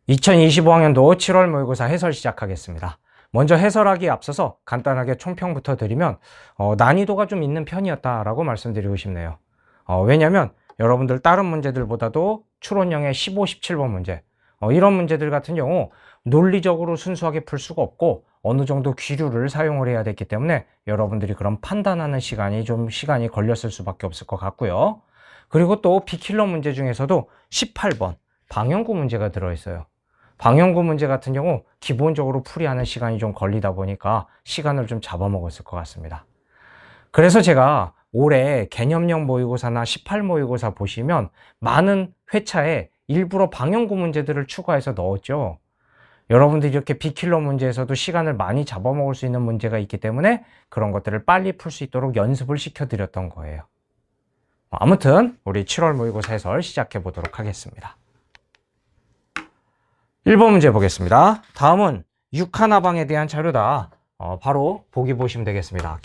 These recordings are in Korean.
2025학년도 7월 모의고사 해설 시작하겠습니다. 먼저 해설하기에 앞서서 간단하게 총평부터 드리면 난이도가 좀 있는 편이었다라고 말씀드리고 싶네요. 왜냐하면 여러분들 다른 문제들보다도 추론형의 15, 17번 문제 이런 문제들 같은 경우 논리적으로 순수하게 풀 수가 없고 어느 정도 기류를 사용을 해야 됐기 때문에 여러분들이 그런 판단하는 시간이 걸렸을 수밖에 없을 것 같고요. 그리고 또 비킬러 문제 중에서도 18번 방형구 문제가 들어있어요. 방형구 문제 같은 경우 기본적으로 풀이하는 시간이 좀 걸리다 보니까 시간을 좀 잡아먹었을 것 같습니다. 그래서 제가 올해 개념형 모의고사나 18 모의고사 보시면 많은 회차에 일부러 방형구 문제들을 추가해서 넣었죠. 여러분들이 이렇게 비킬러 문제에서도 시간을 많이 잡아먹을 수 있는 문제가 있기 때문에 그런 것들을 빨리 풀 수 있도록 연습을 시켜드렸던 거예요. 아무튼 우리 7월 모의고사 해설 시작해 보도록 하겠습니다. 1번 문제 보겠습니다. 다음은 육하나방에 대한 자료다. 바로 보기 보시면 되겠습니다.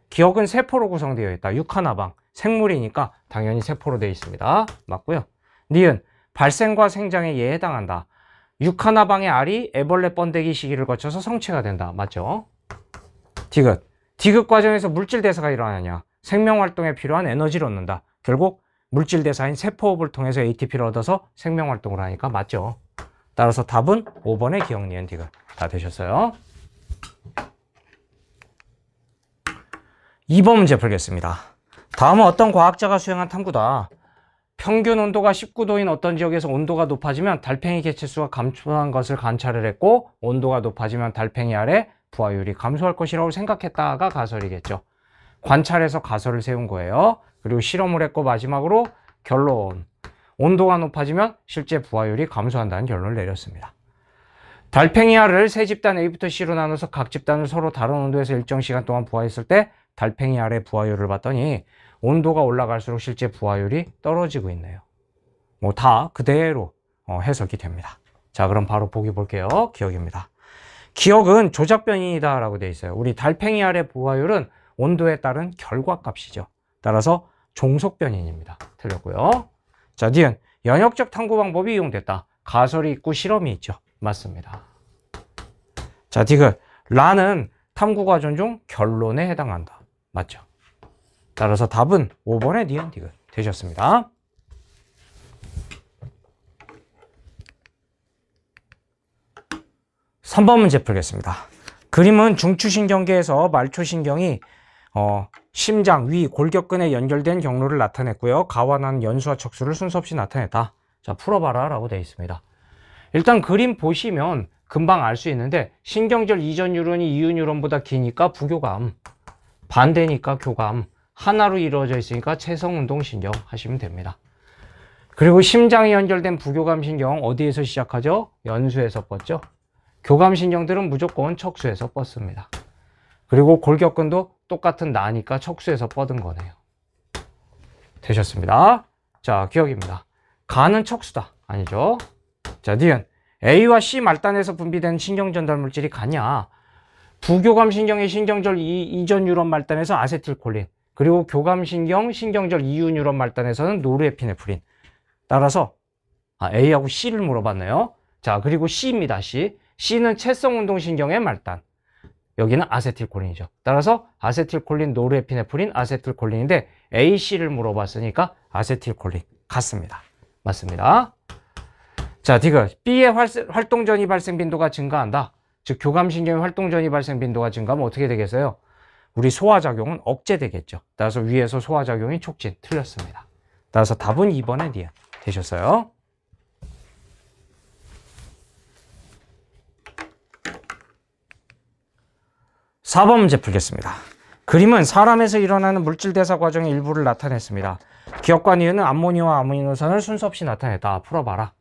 기억은 세포로 구성되어 있다. 육하나방 생물이니까 당연히 세포로 되어 있습니다. 맞고요. 니은 발생과 생장에 얘에 해당한다. 육하나방의 알이 애벌레 번데기 시기를 거쳐서 성체가 된다. 맞죠? 디귿 과정에서 물질 대사가 일어나냐. 생명활동에 필요한 에너지를 얻는다. 결국 물질 대사인 세포호흡을 통해서 ATP를 얻어서 생명활동을 하니까 맞죠? 따라서 답은 5번의 기억, 니은, 디귿 다 되셨어요. 2번 문제 풀겠습니다. 다음은 어떤 과학자가 수행한 탐구다. 평균 온도가 19도인 어떤 지역에서 온도가 높아지면 달팽이 개체수가 감소한 것을 관찰을 했고 온도가 높아지면 달팽이 알의 부화율이 감소할 것이라고 생각했다가 가설이겠죠. 관찰해서 가설을 세운 거예요. 그리고 실험을 했고 마지막으로 결론. 온도가 높아지면 실제 부화율이 감소한다는 결론을 내렸습니다. 달팽이 알을 세 집단 A부터 C로 나눠서 각 집단을 서로 다른 온도에서 일정 시간 동안 부화했을 때 달팽이 알의 부화율을 봤더니 온도가 올라갈수록 실제 부화율이 떨어지고 있네요. 다 그대로 해석이 됩니다. 자, 그럼 바로 보기 볼게요. 기억입니다. 기억은 조작 변이이다 라고 되어 있어요. 우리 달팽이 알의 부화율은 온도에 따른 결과값이죠. 따라서 종속 변인입니다. 틀렸고요. 자, 니은 연역적 탐구 방법이 이용됐다. 가설이 있고 실험이 있죠. 맞습니다. 자, 디귿 라는 탐구 과정 중 결론에 해당한다. 맞죠? 따라서 답은 5번의 니은, 디귿 되셨습니다. 3번 문제 풀겠습니다. 그림은 중추신경계에서 말초신경이 심장, 위, 골격근에 연결된 경로를 나타냈고요. 가완한 연수와 척수를 순서 없이 나타냈다. 자, 풀어봐라 라고 되어 있습니다. 일단 그림 보시면 금방 알 수 있는데 신경절 이전 뉴런이 이후 뉴런보다 기니까 부교감, 반대니까 교감, 하나로 이루어져 있으니까 채성운동신경 하시면 됩니다. 그리고 심장이 연결된 부교감 신경 어디에서 시작하죠? 연수에서 뻗죠. 교감 신경들은 무조건 척수에서 뻗습니다. 그리고 골격근도 똑같은 나니까 척수에서 뻗은 거네요. 되셨습니다. 자, 기억입니다. 간은 척수다. 아니죠? 자, 니은 A와 C 말단에서 분비된 신경전달 물질이 가냐? 부교감 신경의 신경절 이전 뉴런 말단에서 아세틸콜린, 그리고 교감신경 신경절 이후 뉴런 말단에서는 노르에피네프린. 따라서 A하고 C를 물어봤네요. 자, 그리고 C입니다. C는 채성운동신경의 말단. 여기는 아세틸콜린이죠. 따라서 아세틸콜린, 노르에피네프린, 아세틸콜린인데 A, C를 물어봤으니까 아세틸콜린 같습니다. 맞습니다. 자, 디귿 B의 활동전이 발생 빈도가 증가한다. 즉 교감신경의 활동전이 발생 빈도가 증가하면 어떻게 되겠어요? 우리 소화작용은 억제되겠죠. 따라서 위에서 소화작용이 촉진. 틀렸습니다. 따라서 답은 2번의 니은 되셨어요. 4번 문제 풀겠습니다. 그림은 사람에서 일어나는 물질 대사 과정의 일부를 나타냈습니다. 기억과 니은은 암모니와 아미노산을 순서 없이 나타냈다. 풀어봐라.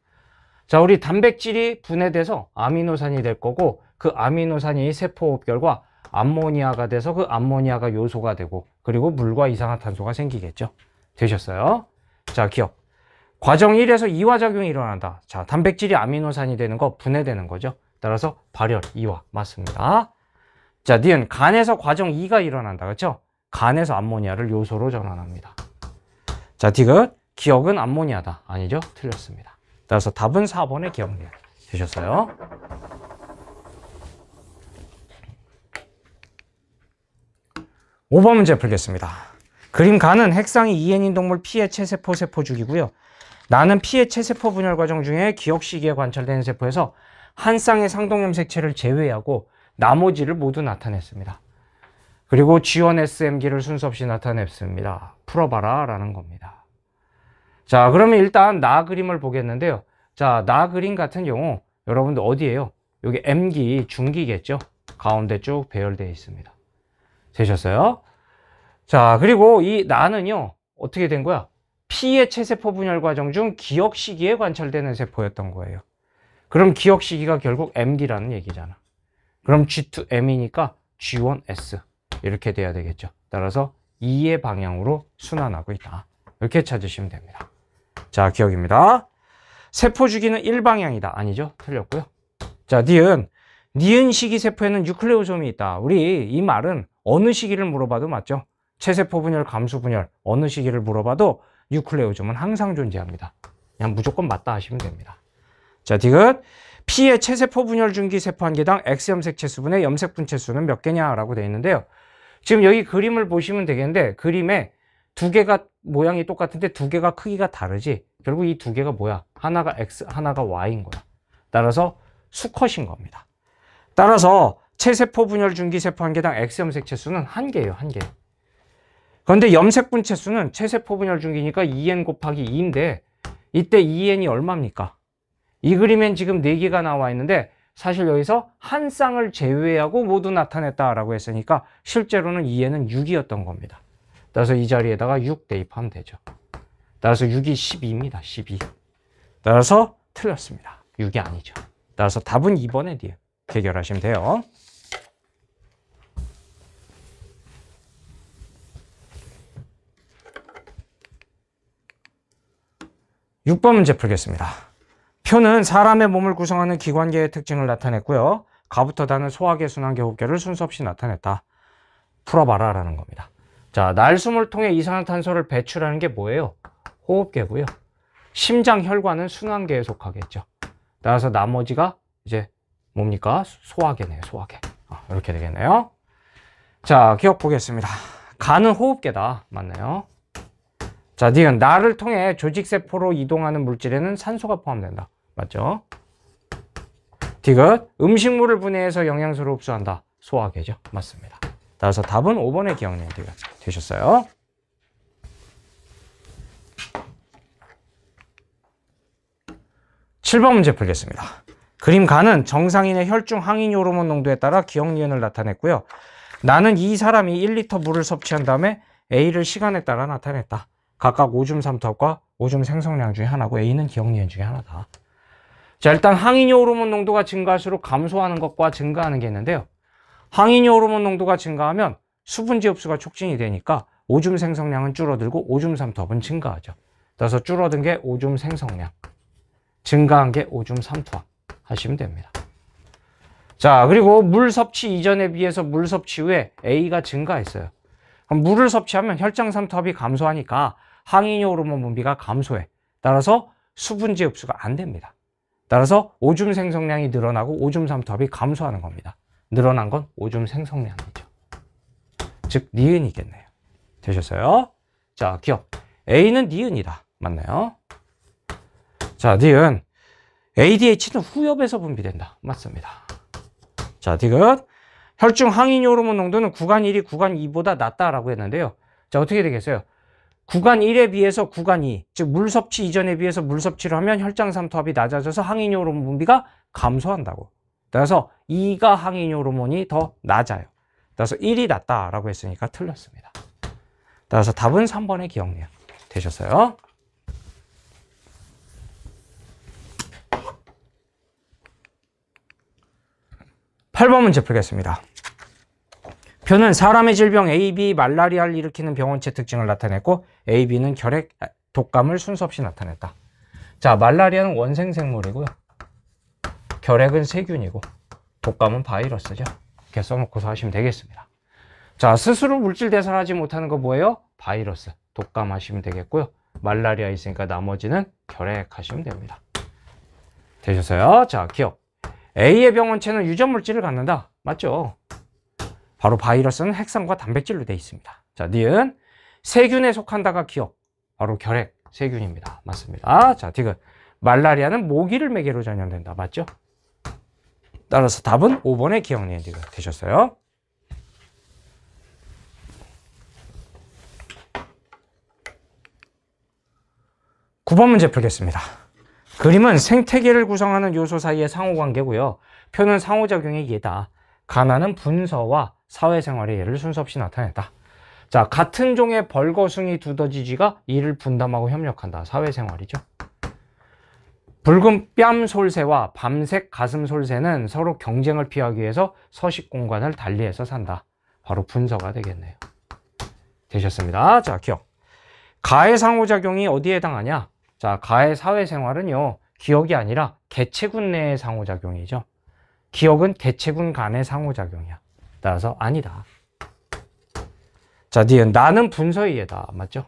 자, 우리 단백질이 분해돼서 아미노산이 될 거고 그 아미노산이 세포호흡결과 암모니아가 돼서 그 암모니아가 요소가 되고 그리고 물과 이산화탄소가 생기겠죠. 되셨어요? 자, 기억. 과정 1에서 이화작용이 일어난다. 자, 단백질이 아미노산이 되는 거 분해되는 거죠. 따라서 발열, 이화 맞습니다. 자, 니은 간에서 과정 2가 일어난다. 그렇죠? 간에서 암모니아를 요소로 전환합니다. 자, 디귿 기억은 암모니아다. 아니죠? 틀렸습니다. 따라서 답은 4번의 기억, 니은 되셨어요? (5번) 문제 풀겠습니다. 그림 가는 핵상이 EN인 동물 P의 체세포 세포주기고요. 나는 P의 체세포 분열 과정 중에 기억 시기에 관찰되는 세포에서 한 쌍의 상동염색체를 제외하고 나머지를 모두 나타냈습니다. 그리고 G1SM기를 순서 없이 나타냈습니다. 풀어봐라 라는 겁니다. 자, 그러면 일단 나 그림을 보겠는데요. 자, 나 그림 같은 경우 여러분들 어디에요? 여기 M기 중기겠죠? 가운데 쭉 배열되어 있습니다. 되셨어요? 자, 그리고 이 나는요 어떻게 된 거야? P의 체세포 분열 과정 중 기억 시기에 관찰되는 세포였던 거예요. 그럼 기억 시기가 결국 M기라는 얘기잖아. 그럼 G2M이니까 G1S 이렇게 돼야 되겠죠. 따라서 2의 방향으로 순환하고 있다. 이렇게 찾으시면 됩니다. 자, 기억입니다. 세포 주기는 1방향이다. 아니죠? 틀렸고요. 자, 니은 시기 세포에는 뉴클레오솜이 있다. 우리 이 말은 어느 시기를 물어봐도 맞죠? 체세포 분열, 감수 분열 어느 시기를 물어봐도 뉴클레오솜은 항상 존재합니다. 그냥 무조건 맞다 하시면 됩니다. 자, P의 체세포 분열 중기 세포 한 개당 X염색체 수분의 염색 분체 수는 몇 개냐라고 되어 있는데요. 지금 여기 그림을 보시면 되겠는데 그림에 두 개가 모양이 똑같은데 두 개가 크기가 다르지. 결국 이 두 개가 뭐야? 하나가 X, 하나가 Y인 거야. 따라서 수컷인 겁니다. 따라서 체세포 분열 중기 세포 한 개당 X염색체 수는 한 개예요. 한 개. 그런데 염색 분체 수는 체세포 분열 중기니까 2n 곱하기 2인데 이때 2n이 얼마입니까? 이 그림엔 지금 4개가 나와 있는데 사실 여기서 한 쌍을 제외하고 모두 나타냈다라고 했으니까 실제로는 2n은 6이었던 겁니다. 따라서 이 자리에다가 6 대입하면 되죠. 따라서 6이 12입니다. 12. 따라서 틀렸습니다. 6이 아니죠. 따라서 답은 2번에 D. 해결하시면 돼요. 6번 문제 풀겠습니다. 표는 사람의 몸을 구성하는 기관계의 특징을 나타냈고요. 가부터 다는 소화계, 순환계, 호흡계를 순서 없이 나타냈다. 풀어봐라 라는 겁니다. 자, 날숨을 통해 이산화탄소를 배출하는 게 뭐예요? 호흡계고요. 심장, 혈관은 순환계에 속하겠죠. 따라서 나머지가 이제 뭡니까? 소화계네요. 소화계. 이렇게 되겠네요. 자, 기억 보겠습니다. 간은 호흡계다. 맞나요? 자, 니은 나를 통해 조직세포로 이동하는 물질에는 산소가 포함된다. 맞죠? 디귿 음식물을 분해해서 영양소를 흡수한다. 소화계죠. 맞습니다. 따라서 답은 5번의 기억력 디귿 되셨어요? (7번) 문제 풀겠습니다. 그림 가는 정상인의 혈중 항인 호르몬 농도에 따라 기억 니은을 나타냈고요. 나는 이 사람이 1리터 물을 섭취한 다음에 A를 시간에 따라 나타냈다. 각각 오줌 삼투압과 오줌 생성량 중에 하나고 A는 기억 니은 중에 하나다. 자, 일단 항인효 호르몬 농도가 증가할수록 감소하는 것과 증가하는 게 있는데요. 항인효 호르몬 농도가 증가하면 수분지 흡수가 촉진이 되니까 오줌 생성량은 줄어들고 오줌 삼투압은 증가하죠. 따라서 줄어든 게 오줌 생성량, 증가한 게 오줌 삼투압 하시면 됩니다. 자, 그리고 물 섭취 이전에 비해서 물 섭취 후에 A가 증가했어요. 그럼 물을 섭취하면 혈장 삼투압이 감소하니까 항인효 호르몬 분비가 감소해. 따라서 수분지 흡수가 안 됩니다. 따라서 오줌 생성량이 늘어나고 오줌 삼투압이 감소하는 겁니다. 늘어난 건 오줌 생성량이죠. 즉 니은이겠네요. 되셨어요? 자, 기억. A는 니은이다. 맞나요? 자, 니은. ADH는 후엽에서 분비된다. 맞습니다. 자, 디귿. 혈중 항인효 호르몬 농도는 구간 1이 구간 2보다 낮다라고 했는데요. 자, 어떻게 되겠어요? 구간 1에 비해서 구간 2, 즉 물 섭취 이전에 비해서 물 섭취를 하면 혈장 삼투압이 낮아져서 항인효 호르몬 분비가 감소한다고. 따라서 2가 항인효 호르몬이 더 낮아요. 따라서 1이 낮다라고 했으니까 틀렸습니다. 따라서 답은 3번의 기억력 되셨어요? (8번) 문제 풀겠습니다. 표는 사람의 질병 A, B, 말라리아를 일으키는 병원체 특징을 나타냈고 A, B는 결핵, 독감을 순서 없이 나타냈다. 자, 말라리아는 원생생물이고요. 결핵은 세균이고 독감은 바이러스죠. 이렇게 써놓고서 하시면 되겠습니다. 자, 스스로 물질 대사하지 못하는 거 뭐예요? 바이러스, 독감 하시면 되겠고요. 말라리아 있으니까 나머지는 결핵 하시면 됩니다. 되셨어요? 자, 기억. A의 병원체는 유전물질을 갖는다. 맞죠? 바로 바이러스는 핵산과 단백질로 되어 있습니다. 자, 니은. 세균에 속한다가 기억. 바로 결핵, 세균입니다. 맞습니다. 자, 디귿. 말라리아는 모기를 매개로 전염된다. 맞죠? 따라서 답은 5번의 기억, 니은, 디귿 되셨어요? (9번) 문제 풀겠습니다. 그림은 생태계를 구성하는 요소 사이의 상호관계고요. 표는 상호작용의 예다. 가나는 분서와 사회생활의 예를 순서 없이 나타냈다. 자, 같은 종의 벌거숭이 두더지쥐가 이를 분담하고 협력한다. 사회생활이죠. 붉은 뺨 솔새와 밤색 가슴 솔새는 서로 경쟁을 피하기 위해서 서식 공간을 달리해서 산다. 바로 분서가 되겠네요. 되셨습니다. 자, 기억. 가의 상호작용이 어디에 해당하냐? 자, 가의 사회생활은요, 기억이 아니라 개체군 내의 상호작용이죠. 기억은 개체군 간의 상호작용이야. 따라서 아니다. 자, 니은. 나는 분서의 예다. 맞죠?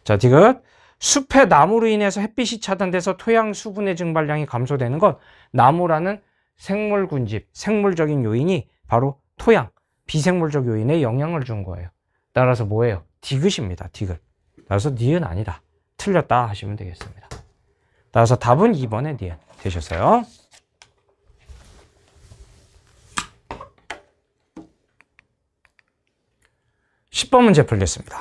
자, 디귿. 숲의 나무로 인해서 햇빛이 차단돼서 토양 수분의 증발량이 감소되는 건 나무라는 생물 군집, 생물적인 요인이 바로 토양, 비생물적 요인에 영향을 준 거예요. 따라서 뭐예요? 디귿입니다. 디귿. 따라서 니은 아니다. 틀렸다 하시면 되겠습니다. 따라서 답은 2번의 니은 되셨어요? (10번) 문제 풀겠습니다.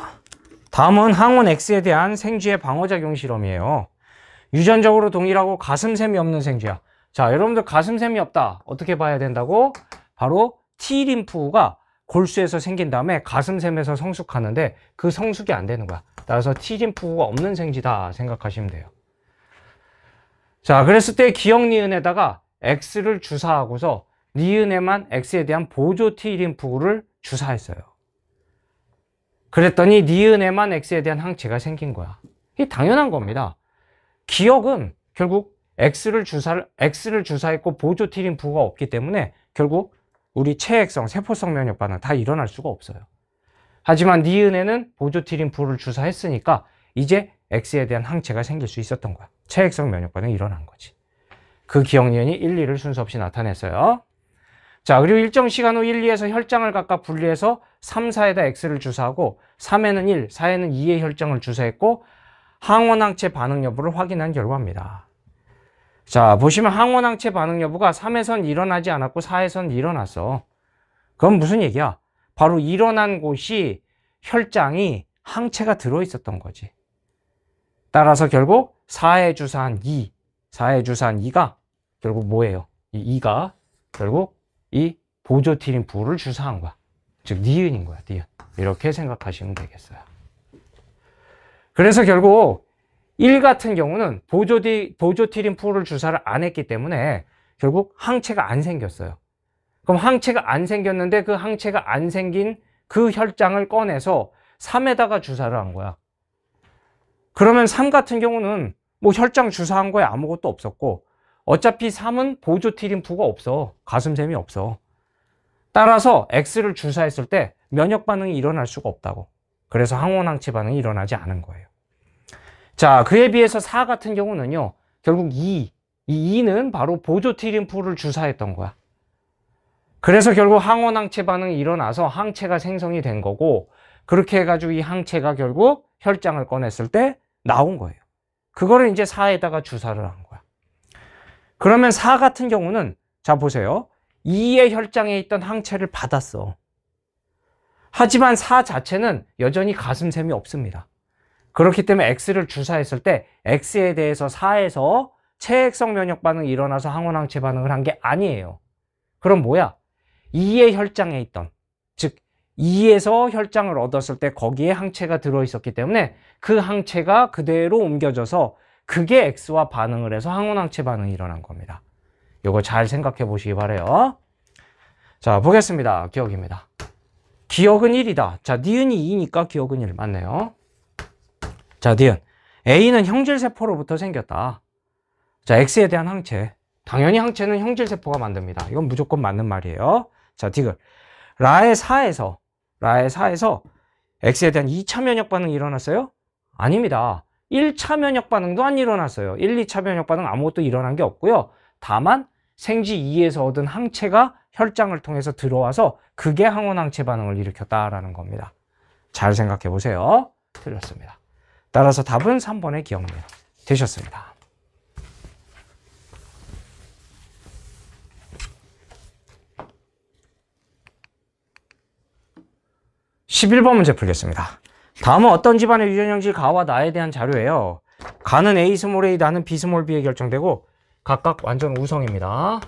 다음은 항원 X에 대한 생쥐의 방어작용 실험이에요. 유전적으로 동일하고 가슴샘이 없는 생쥐야. 자, 여러분들 가슴샘이 없다. 어떻게 봐야 된다고? 바로 T림프가 골수에서 생긴 다음에 가슴샘에서 성숙하는데 그 성숙이 안 되는 거야. 따라서 T림프가 없는 생쥐다 생각하시면 돼요. 자, 그랬을 때 기억 니은에다가 X를 주사하고서 니은에만 X에 대한 보조 T림프를 주사했어요. 그랬더니 니은에만 X에 대한 항체가 생긴 거야. 이게 당연한 겁니다. 기억은 결국 X를 주사했고 보조 T림프가 없기 때문에 결국 우리 체액성, 세포성 면역 반응 다 일어날 수가 없어요. 하지만 니은에는 보조 T림프를 주사했으니까 이제 X에 대한 항체가 생길 수 있었던 거야. 체액성 면역 반응이 일어난 거지. 그 기억 니은이 1, 2를 순서 없이 나타냈어요. 자, 그리고 일정 시간 후 1, 2에서 혈장을 각각 분리해서 3, 4에다 X를 주사하고 3에는 1, 4에는 2의 혈장을 주사했고 항원항체 반응 여부를 확인한 결과입니다. 자, 보시면 항원항체 반응 여부가 3에선 일어나지 않았고 4에선 일어났어. 그건 무슨 얘기야? 바로 일어난 곳이 혈장이 항체가 들어있었던 거지. 따라서 결국 4에 주사한 2가 결국 뭐예요? 이 2가 결국 이 보조 T림프를 주사한 거야. 즉 니은인 거야. 니은. 이렇게 생각하시면 되겠어요. 그래서 결국 1 같은 경우는 보조 T림프를 주사를 안 했기 때문에 결국 항체가 안 생겼어요. 그럼 항체가 안 생겼는데 그 항체가 안 생긴 그 혈장을 꺼내서 3에다가 주사를 한 거야. 그러면 3 같은 경우는 뭐 혈장 주사한 거에 아무것도 없었고 어차피 3은 보조 T림프가 없어. 가슴샘이 없어. 따라서 X를 주사했을 때 면역 반응이 일어날 수가 없다고. 그래서 항원항체 반응이 일어나지 않은 거예요. 자, 그에 비해서 4 같은 경우는요. 결국 이 2는 바로 보조 T림프를 주사했던 거야. 그래서 결국 항원항체 반응이 일어나서 항체가 생성이 된 거고 그렇게 해가지고 이 항체가 결국 혈장을 꺼냈을 때 나온 거예요. 그거를 이제 4에다가 주사를 한 거야. 그러면 4 같은 경우는 자 보세요. 2의 혈장에 있던 항체를 받았어. 하지만 4 자체는 여전히 가슴샘이 없습니다. 그렇기 때문에 X를 주사했을 때 X에 대해서 4에서 체액성 면역 반응이 일어나서 항원항체 반응을 한 게 아니에요. 그럼 뭐야? 2의 혈장에 있던, 즉 2에서 혈장을 얻었을 때 거기에 항체가 들어있었기 때문에 그 항체가 그대로 옮겨져서 그게 X와 반응을 해서 항원항체 반응이 일어난 겁니다. 이거 잘 생각해 보시기 바라요. 자, 보겠습니다. 기억입니다. 기억은 1이다. 자, 니은이 2니까 기억은 1 맞네요. 자, 니은. A는 형질세포로부터 생겼다. 자, X에 대한 항체. 당연히 항체는 형질세포가 만듭니다. 이건 무조건 맞는 말이에요. 자, 디귿. 라의 4에서 X에 대한 2차 면역 반응이 일어났어요? 아닙니다. 1차 면역 반응도 안 일어났어요. 1, 2차 면역 반응 아무것도 일어난 게 없고요. 다만 생지 2에서 얻은 항체가 혈장을 통해서 들어와서 그게 항원 항체 반응을 일으켰다라는 겁니다. 잘 생각해 보세요. 틀렸습니다. 따라서 답은 3번의 기억력 되셨습니다. 11번 문제 풀겠습니다. 다음은 어떤 집안의 유전형질 가와 나에 대한 자료예요. 가는 A 스몰 A, 나는 B 스몰 B에 결정되고 각각 완전 우성입니다.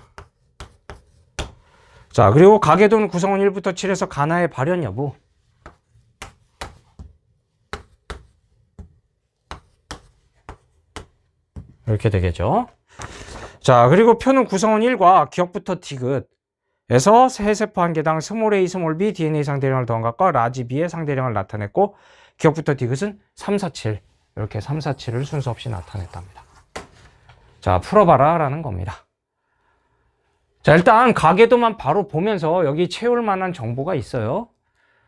자, 그리고 가계도는 구성원 1부터 7에서 가나의 발현 여부. 이렇게 되겠죠. 자, 그리고 표는 구성원 1과 기억부터 디귿에서 세세포 한 개당 스몰 A, 스몰 B, DNA 상대량을 더한 것과 라지 B의 상대량을 나타냈고 기억부터 디귿은 3, 4, 7 이렇게 3, 4, 7을 순서 없이 나타냈답니다. 자, 풀어봐라 라는 겁니다. 자, 일단 가계도만 바로 보면서 여기 채울 만한 정보가 있어요.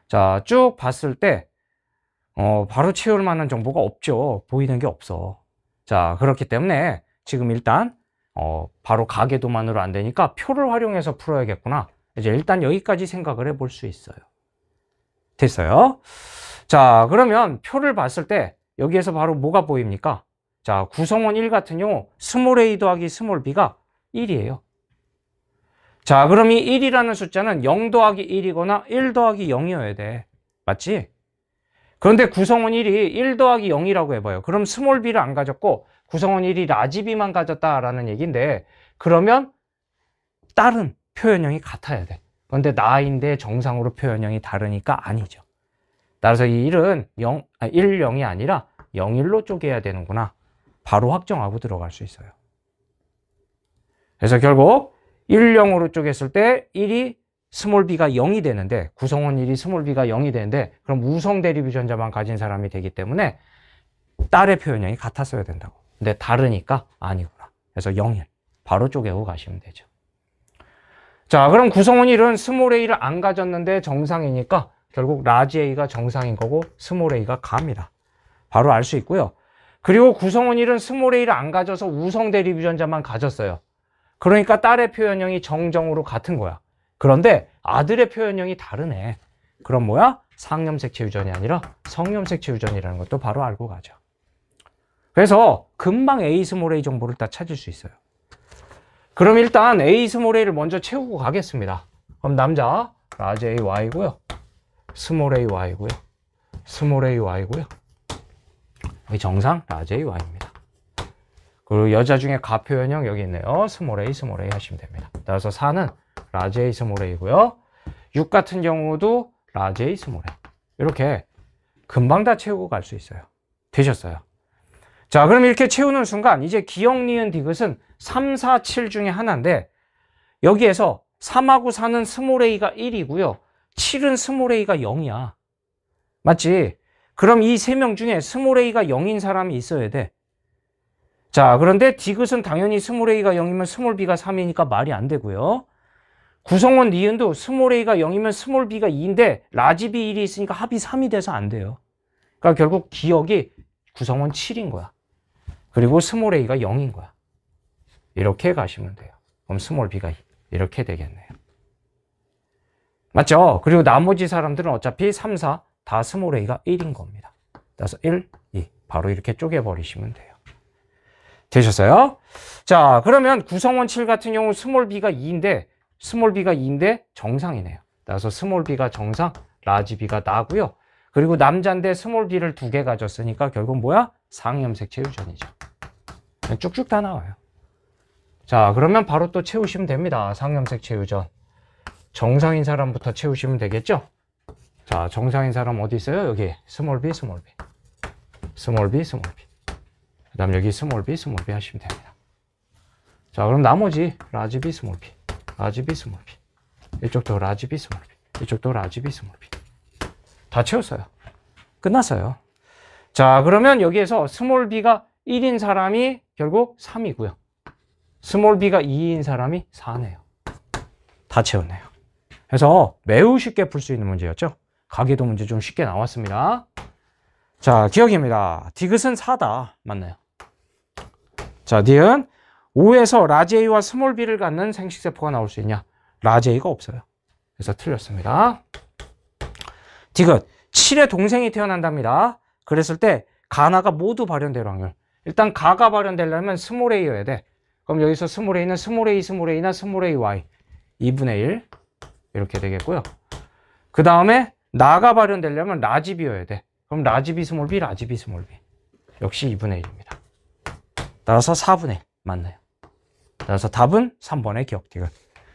자, 쭉 봤을 때 바로 채울 만한 정보가 없죠. 보이는 게 없어. 자, 그렇기 때문에 지금 일단 바로 가계도만으로 안 되니까 표를 활용해서 풀어야겠구나. 이제 일단 여기까지 생각을 해볼 수 있어요. 됐어요? 자, 그러면 표를 봤을 때 여기에서 바로 뭐가 보입니까? 자, 구성원 1 같은 경우 스몰 a 더하기 스몰 b가 1이에요. 자, 그럼 이 1이라는 숫자는 0 더하기 1이거나 1 더하기 0이어야 돼. 맞지? 그런데 구성원 1이 1 더하기 0이라고 해봐요. 그럼 스몰 b를 안 가졌고 구성원 1이 라지 b만 가졌다라는 얘기인데 그러면 다른 표현형이 같아야 돼. 그런데 나인데 정상으로 표현형이 다르니까 아니죠. 따라서 이 1은 1, 0이 아니라 0, 1로 쪼개야 되는구나. 바로 확정하고 들어갈 수 있어요. 그래서 결국 1, 0으로 쪼갰을 때 1이 스몰 b가 0이 되는데 구성원 1이 스몰 b가 0이 되는데 그럼 우성 대립 유전자만 가진 사람이 되기 때문에 딸의 표현형이 같았어야 된다고. 근데 다르니까 아니구나. 그래서 0, 1 바로 쪼개고 가시면 되죠. 자, 그럼 구성원 1은 스몰 a를 안 가졌는데 정상이니까 결국 라지 a가 정상인 거고 스몰 a가 가입니다. 바로 알 수 있고요. 그리고 구성원 1은 스몰 a를 안 가져서 우성 대립 유전자만 가졌어요. 그러니까 딸의 표현형이 정정으로 같은 거야. 그런데 아들의 표현형이 다르네. 그럼 뭐야? 상염색체 유전이 아니라 성염색체 유전이라는 것도 바로 알고 가죠. 그래서 금방 A 스몰 a 정보를 다 찾을 수 있어요. 그럼 일단 A 스몰 a를 먼저 채우고 가겠습니다. 그럼 남자 라지 A Y고요. 스몰 a Y고요. 스몰 a Y고요. 여기 정상 라지 A Y입니다. 그리고 여자 중에 가 표현형 여기 있네요. 스몰 a 하시면 됩니다. 따라서 4는 라지 A 스몰 a고요. 6 같은 경우도 라지 A 스몰 a. 이렇게 금방 다 채우고 갈 수 있어요. 되셨어요? 자, 그럼 이렇게 채우는 순간 이제 기억, 니은, 디귿은 3, 4, 7 중에 하나인데 여기에서 3하고 4는 스몰 a가 1이고요. 7은 스몰 a가 0이야. 맞지? 그럼 이 세 명 중에 스몰 a가 0인 사람이 있어야 돼. 자, 그런데 디귿은 당연히 스몰 a가 0이면 스몰 b가 3이니까 말이 안 되고요. 구성원 니은도 스몰 a가 0이면 스몰 b가 2인데 라지 b 1이 있으니까 합이 3이 돼서 안 돼요. 그러니까 결국 기억이 구성원 7인 거야. 그리고 스몰 a가 0인 거야. 이렇게 가시면 돼요. 그럼 스몰 b가 이렇게 되겠네요. 맞죠? 그리고 나머지 사람들은 어차피 3, 4 다 스몰 a가 1인 겁니다. 그래서 1, 2 바로 이렇게 쪼개버리시면 돼요. 되셨어요? 자, 그러면 구성원 7 같은 경우 스몰 b가 2인데 정상이네요. 따라서 스몰 b가 정상, 라지 b가 나고요. 그리고 남자인데 스몰 b를 2개 가졌으니까 결국 뭐야? 상염색체 유전이죠. 쭉쭉 다 나와요. 자, 그러면 바로 또 채우시면 됩니다. 상염색체 유전. 정상인 사람부터 채우시면 되겠죠? 자, 정상인 사람 어디 있어요? 여기 스몰 b, 스몰 b. 스몰 b, 스몰 b. 그 다음 여기 스몰 b, 스몰 b 하시면 됩니다. 자, 그럼 나머지 라지 b, 스몰 b. 라지 b, 스몰 b. 이쪽도 라지 b, 스몰 b. 이쪽도 라지 b, 스몰 b. 다 채웠어요. 끝났어요. 자, 그러면 여기에서 스몰 b가 1인 사람이 결국 3이고요. 스몰 b가 2인 사람이 4네요. 다 채웠네요. 그래서 매우 쉽게 풀 수 있는 문제였죠. 가계도 문제 좀 쉽게 나왔습니다. 자, 기억입니다. 디귿은 4다. 맞나요? 자, 니은 5에서 라지 A와 스몰 b를 갖는 생식세포가 나올 수 있냐? 라지 A가 없어요. 그래서 틀렸습니다. 디귿 7의 동생이 태어난답니다. 그랬을 때 가나가 모두 발현될 확률. 일단 가가 발현되려면 스몰 a여야 돼. 그럼 여기서 스몰 a는 스몰 a 스몰 a나 스몰 ay 2분의 1 이렇게 되겠고요. 그 다음에 나가 발현되려면 라지 b여야 돼. 그럼 라지 b 스몰 b 라지 b 스몰 b 역시 2분의 1입니다. 따라서 4분의 1 맞나요? 따라서 답은 3번의 기억 디귿.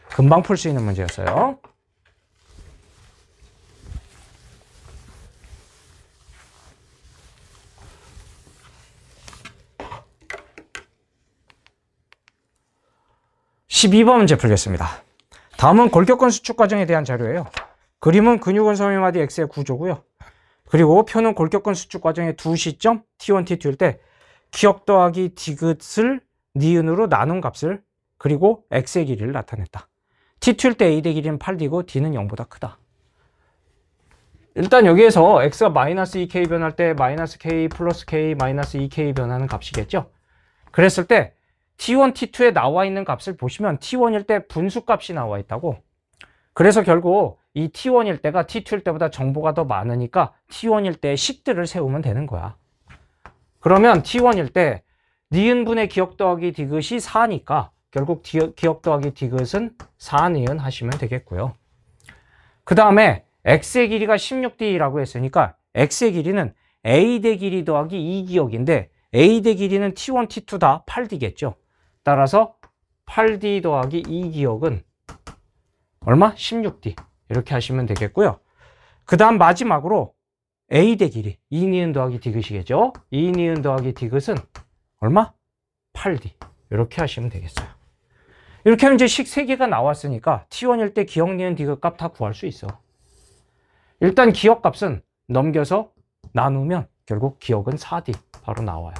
금방 풀 수 있는 문제였어요. (12번) 문제 풀겠습니다. 다음은 골격근 수축 과정에 대한 자료예요. 그림은 근육원 섬유마디 X의 구조고요. 그리고 표는 골격근 수축 과정의 두 시점 T1, T2일 때 기억 더하기 디귿을 니은으로 나눈 값을 그리고 X의 길이를 나타냈다. T2일 때 A의 길이는 8D고 D는 0보다 크다. 일단 여기에서 X가 마이너스 2K 변할 때 마이너스 K 플러스 K 마이너스 2K 변하는 값이겠죠. 그랬을 때 T1, T2에 나와 있는 값을 보시면 T1일 때 분수값이 나와 있다고. 그래서 결국 이 T1일 때가 T2일 때보다 정보가 더 많으니까 T1일 때 식들을 세우면 되는 거야. 그러면 T1일 때 니은분의 기억 더하기 디귿이 4니까 결국 기억 더하기 디귿은 4니은 하시면 되겠고요. 그 다음에 X의 길이가 16D라고 했으니까 X의 길이는 A 대 길이 더하기 2기억인데 A 대 길이는 T1, T2 다 8D겠죠. 따라서 8D 더하기 2기억은 얼마? 16D. 이렇게 하시면 되겠고요. 그 다음 마지막으로 A 대 길이 2니은 더하기 디귿이겠죠. 2니은 더하기 디귿은 얼마? 8D. 이렇게 하시면 되겠어요. 이렇게 하면 이제 식 3개가 나왔으니까 T1일 때 기억, 니은, 디귿 값 다 구할 수 있어. 일단 기억 값은 넘겨서 나누면 결국 기억은 4D 바로 나와요.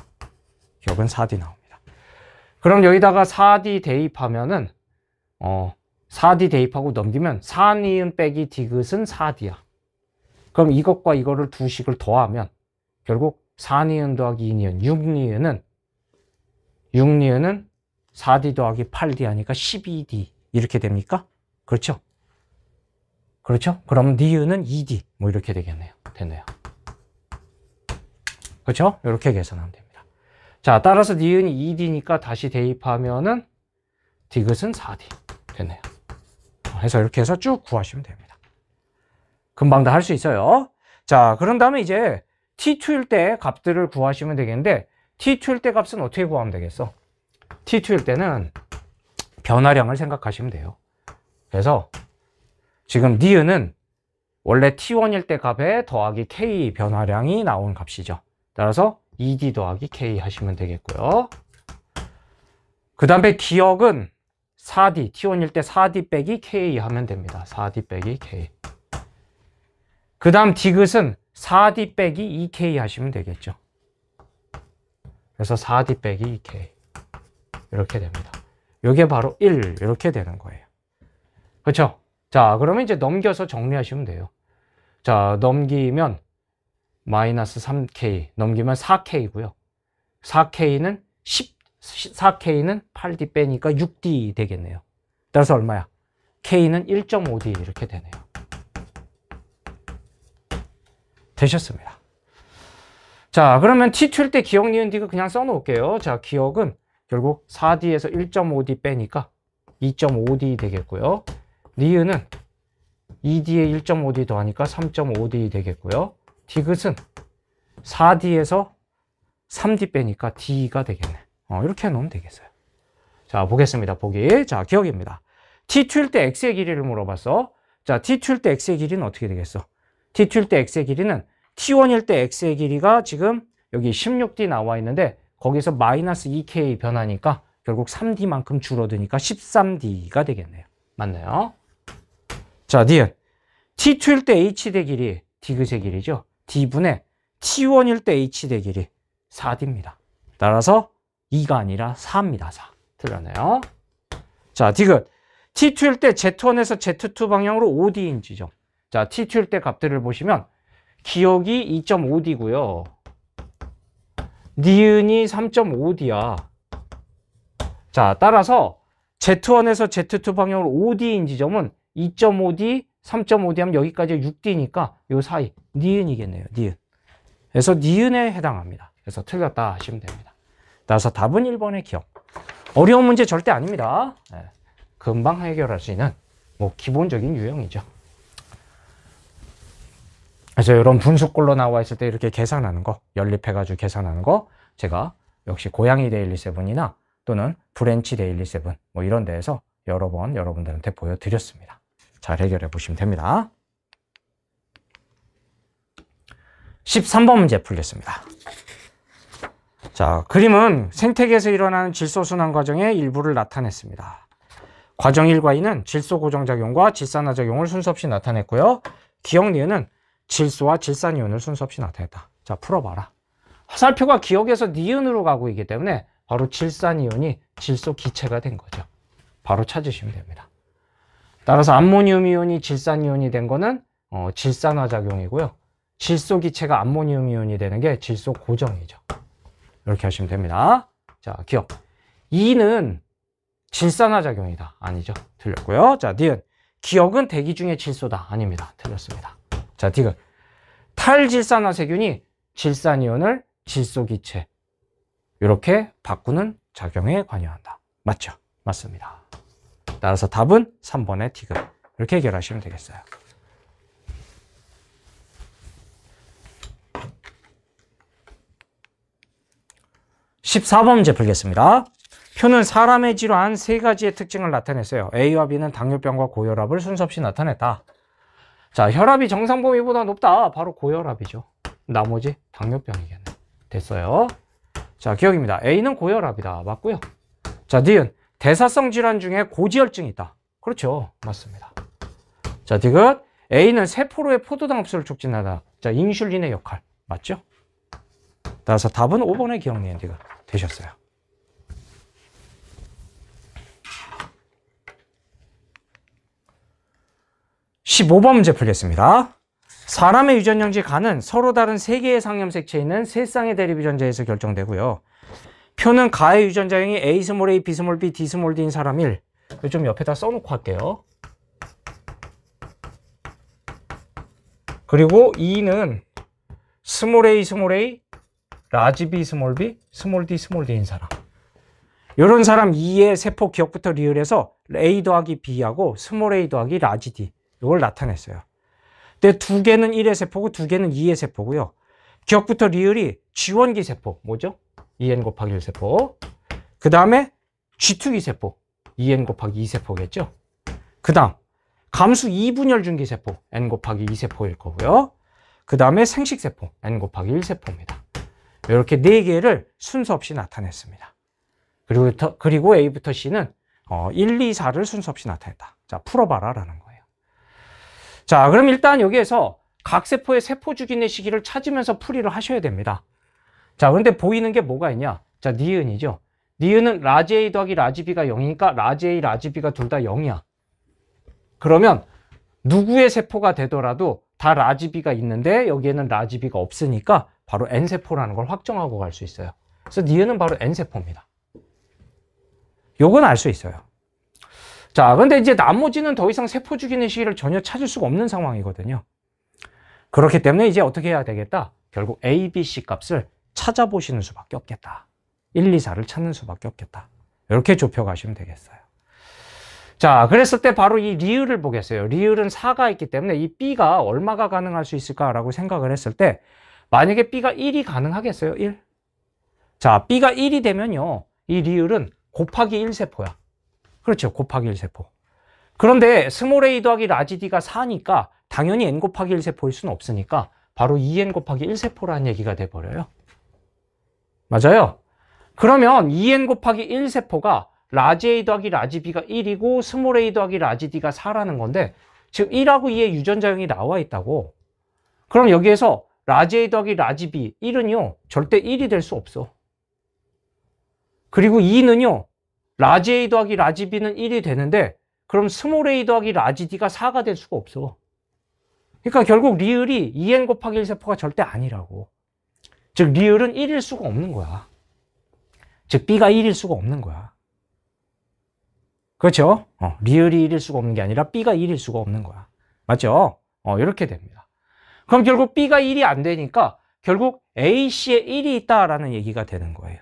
기억은 4D 나옵니다. 그럼 여기다가 4D 대입하면은 4D 대입하고 넘기면 4니은 빼기 디귿은 4D야. 그럼 이것과 이거를 두 식을 더하면 결국 4니은 더하기 2니은 6니은은 4D 더하기 8D 하니까 12D 이렇게 됩니까? 그렇죠? 그렇죠? 그럼 니은은 2D 뭐 이렇게 되겠네요. 됐네요. 그렇죠? 이렇게 계산하면 됩니다. 자, 따라서 니은이 2D니까 다시 대입하면은 디귿은 4D 됐네요. 해서 이렇게 해서 쭉 구하시면 됩니다. 금방 다 할 수 있어요. 자, 그런 다음에 이제 T2일 때 값들을 구하시면 되겠는데 T2일 때 값은 어떻게 구하면 되겠어? T2일 때는 변화량을 생각하시면 돼요. 그래서 지금 니은은 원래 T1일 때 값에 더하기 K 변화량이 나온 값이죠. 따라서 2D 더하기 K 하시면 되겠고요. 그 다음에 기억은 4D, T1일 때 4D 빼기 K 하면 됩니다. 4D 빼기 K. 그 다음 디귿은 4D 빼기 2K 하시면 되겠죠. 그래서 4D 빼기 2K. 이렇게 됩니다. 이게 바로 1 이렇게 되는 거예요. 그렇죠? 자, 그러면 이제 넘겨서 정리하시면 돼요. 자, 넘기면 마이너스 3K 넘기면 4K고요. 4K는 4K는 8D 빼니까 6D 되겠네요. 따라서 얼마야? K는 1.5D 이렇게 되네요. 되셨습니다. 자, 그러면 T2일 때 기억, 니은, 디귿 그냥 써놓을게요. 자, 기억은 결국 4D에서 1.5D 빼니까 2.5D 되겠고요. 니은은 2D에 1.5D 더하니까 3.5D 되겠고요. 디귿은 4D에서 3D 빼니까 D가 되겠네. 이렇게 해놓으면 되겠어요. 자, 보겠습니다. 보기. 자, 기억입니다. T2일 때 X의 길이를 물어봤어. 자, T2일 때 X의 길이는 어떻게 되겠어? T2일 때 X의 길이는 T1일 때 X의 길이가 지금 여기 16D 나와 있는데 거기서 마이너스 2K 변하니까 결국 3D만큼 줄어드니까 13D가 되겠네요. 맞나요? 자, 니은. T2일 때 H대 길이 디귿의 길이죠. D분의 T1일 때 H대 길이 4D입니다. 따라서 2가 아니라 4입니다. 4. 틀렸네요. 자, 디귿. T2일 때 Z1에서 Z2 방향으로 5D인 지점. 자, T2일 때 값들을 보시면 기억이 2.5D고요. 니은이 3.5D야. 자, 따라서 Z1에서 Z2 방향으로 5D인 지점은 2.5D, 3.5D 하면 여기까지 6D니까 요 사이 니은이겠네요. 니은. 그래서 니은에 해당합니다. 그래서 틀렸다 하시면 됩니다. 따라서 답은 1번의 기억. 어려운 문제 절대 아닙니다. 네. 금방 해결할 수 있는 뭐 기본적인 유형이죠. 그래서 이런 분수꼴로 나와 있을 때 이렇게 계산하는 거, 연립해가지고 계산하는 거, 제가 역시 고양이 데일리 세븐이나 또는 브랜치 데일리 세븐 뭐 이런 데에서 여러 번 여러분들한테 보여드렸습니다. 잘 해결해 보시면 됩니다. 13번 문제 풀겠습니다. 자, 그림은 생태계에서 일어나는 질소순환 과정의 일부를 나타냈습니다. 과정 1과 2는 질소 고정작용과 질산화작용을 순서 없이 나타냈고요. 기억 니은은 질소와 질산이온을 순서 없이 나타냈다. 자, 풀어봐라. 화살표가 기억에서 니은으로 가고 있기 때문에 바로 질산이온이 질소 기체가 된 거죠. 바로 찾으시면 됩니다. 따라서 암모니움 이온이 질산이온이 된 거는 질산화작용이고요. 질소 기체가 암모니움 이온이 되는 게 질소 고정이죠. 이렇게 하시면 됩니다. 자, 기억. 2는 질산화작용이다. 아니죠. 틀렸고요. 자, 니은. 기억은 대기 중의 질소다. 아닙니다. 틀렸습니다. 자, 디귿. 탈질산화세균이 질산이온을 질소기체 이렇게 바꾸는 작용에 관여한다. 맞죠? 맞습니다. 따라서 답은 3번의 디귿. 이렇게 해결하시면 되겠어요. (14번) 문제 풀겠습니다. 표는 사람의 질환 세 가지의 특징을 나타냈어요. A와 B는 당뇨병과 고혈압을 순서 없이 나타냈다. 자, 혈압이 정상 범위보다 높다. 바로 고혈압이죠. 나머지 당뇨병이겠네. 됐어요. 자, 기억입니다. A는 고혈압이다. 맞고요. 자, 니은. 대사성 질환 중에 고지혈증이 있다. 그렇죠. 맞습니다. 자, 디귿. A는 세포로의 포도당 흡수를 촉진하다. 자, 인슐린의 역할. 맞죠? 따라서 답은 5번의 기억 니은 디귿 되셨어요. (15번) 문제 풀겠습니다. 사람의 유전형질 간은 서로 다른 3개의 상염색체에 있는 세 쌍의 대립 유전자에서 결정되고요. 표는 가의 유전자형이 A 스몰 A, B 스몰 B, D 스몰 D인 사람 1. 좀 옆에다 써놓고 할게요. 그리고 2는 스몰 A 스몰 A, 라지 B 스몰 B, 스몰 D 스몰 D인 사람. 이런 사람 2의 세포 기억부터 리을해서 A 더하기 B하고 스몰 A 더하기 라지 D 이걸 나타냈어요. 근데 2개는 1의 세포고 2개는 2의 세포고요. 기억부터 리을이 G원기 세포 뭐죠? 2n 곱하기 1 세포. 그 다음에 G투기 세포 2n 곱하기 2 세포겠죠. 그 다음 감수 2분열 중기 세포 n 곱하기 2 세포일 거고요. 그 다음에 생식 세포 n 곱하기 1 세포입니다. 이렇게 4개를 순서 없이 나타냈습니다. 그리고 A부터 C는 1, 2, 4를 순서 없이 나타냈다. 자, 풀어봐라 라는 거예요. 자, 그럼 일단 여기에서 각 세포의 세포 주기의 시기를 찾으면서 풀이를 하셔야 됩니다. 자, 그런데 보이는 게 뭐가 있냐? 자, 니은이죠. 니은은 라지 A 더하기 라지 B가 0이니까 라지 A, 라지 B가 둘 다 0이야. 그러면 누구의 세포가 되더라도 다 라지 B가 있는데 여기에는 라지 B가 없으니까 바로 N세포라는 걸 확정하고 갈 수 있어요. 그래서 니은은 바로 N세포입니다. 요건 알 수 있어요. 자, 근데 이제 나머지는 더 이상 세포 주기의 시기를 전혀 찾을 수가 없는 상황이거든요. 그렇기 때문에 이제 어떻게 해야 되겠다? 결국 A, B, C 값을 찾아보시는 수밖에 없겠다. 1, 2, 4를 찾는 수밖에 없겠다. 이렇게 좁혀가시면 되겠어요. 자, 그랬을 때 바로 이 리을을 보겠어요. 리을은 4가 있기 때문에 이 B가 얼마가 가능할 수 있을까라고 생각을 했을 때 만약에 B가 1이 가능하겠어요? 1? 자, B가 1이 되면요. 이 리을은 곱하기 1세포야. 그렇죠. 곱하기 1세포. 그런데 스몰 a 더하기 라지 d가 4니까 당연히 n 곱하기 1세포일 수는 없으니까 바로 2n 곱하기 1세포라는 얘기가 돼버려요. 맞아요? 그러면 2n 곱하기 1세포가 라지 a 더하기 라지 b가 1이고 스몰 a 더하기 라지 d가 4라는 건데 즉 1하고 2의 유전자형이 나와 있다고. 그럼 여기에서 라지 a 더하기 라지 b 1은요. 절대 1이 될 수 없어. 그리고 2는요. 라지 A 더하기 라지 B는 1이 되는데 그럼 스몰 a 더하기 라지 D가 4가 될 수가 없어. 그러니까 결국 리을이 2n 곱하기 1세포가 절대 아니라고. 즉 리을은 1일 수가 없는 거야. 즉 B가 1일 수가 없는 거야. 그렇죠? 리을이 1일 수가 없는 게 아니라 B가 1일 수가 없는 거야. 맞죠? 이렇게 됩니다. 그럼 결국 B가 1이 안 되니까 결국 A, C에 1이 있다라는 얘기가 되는 거예요.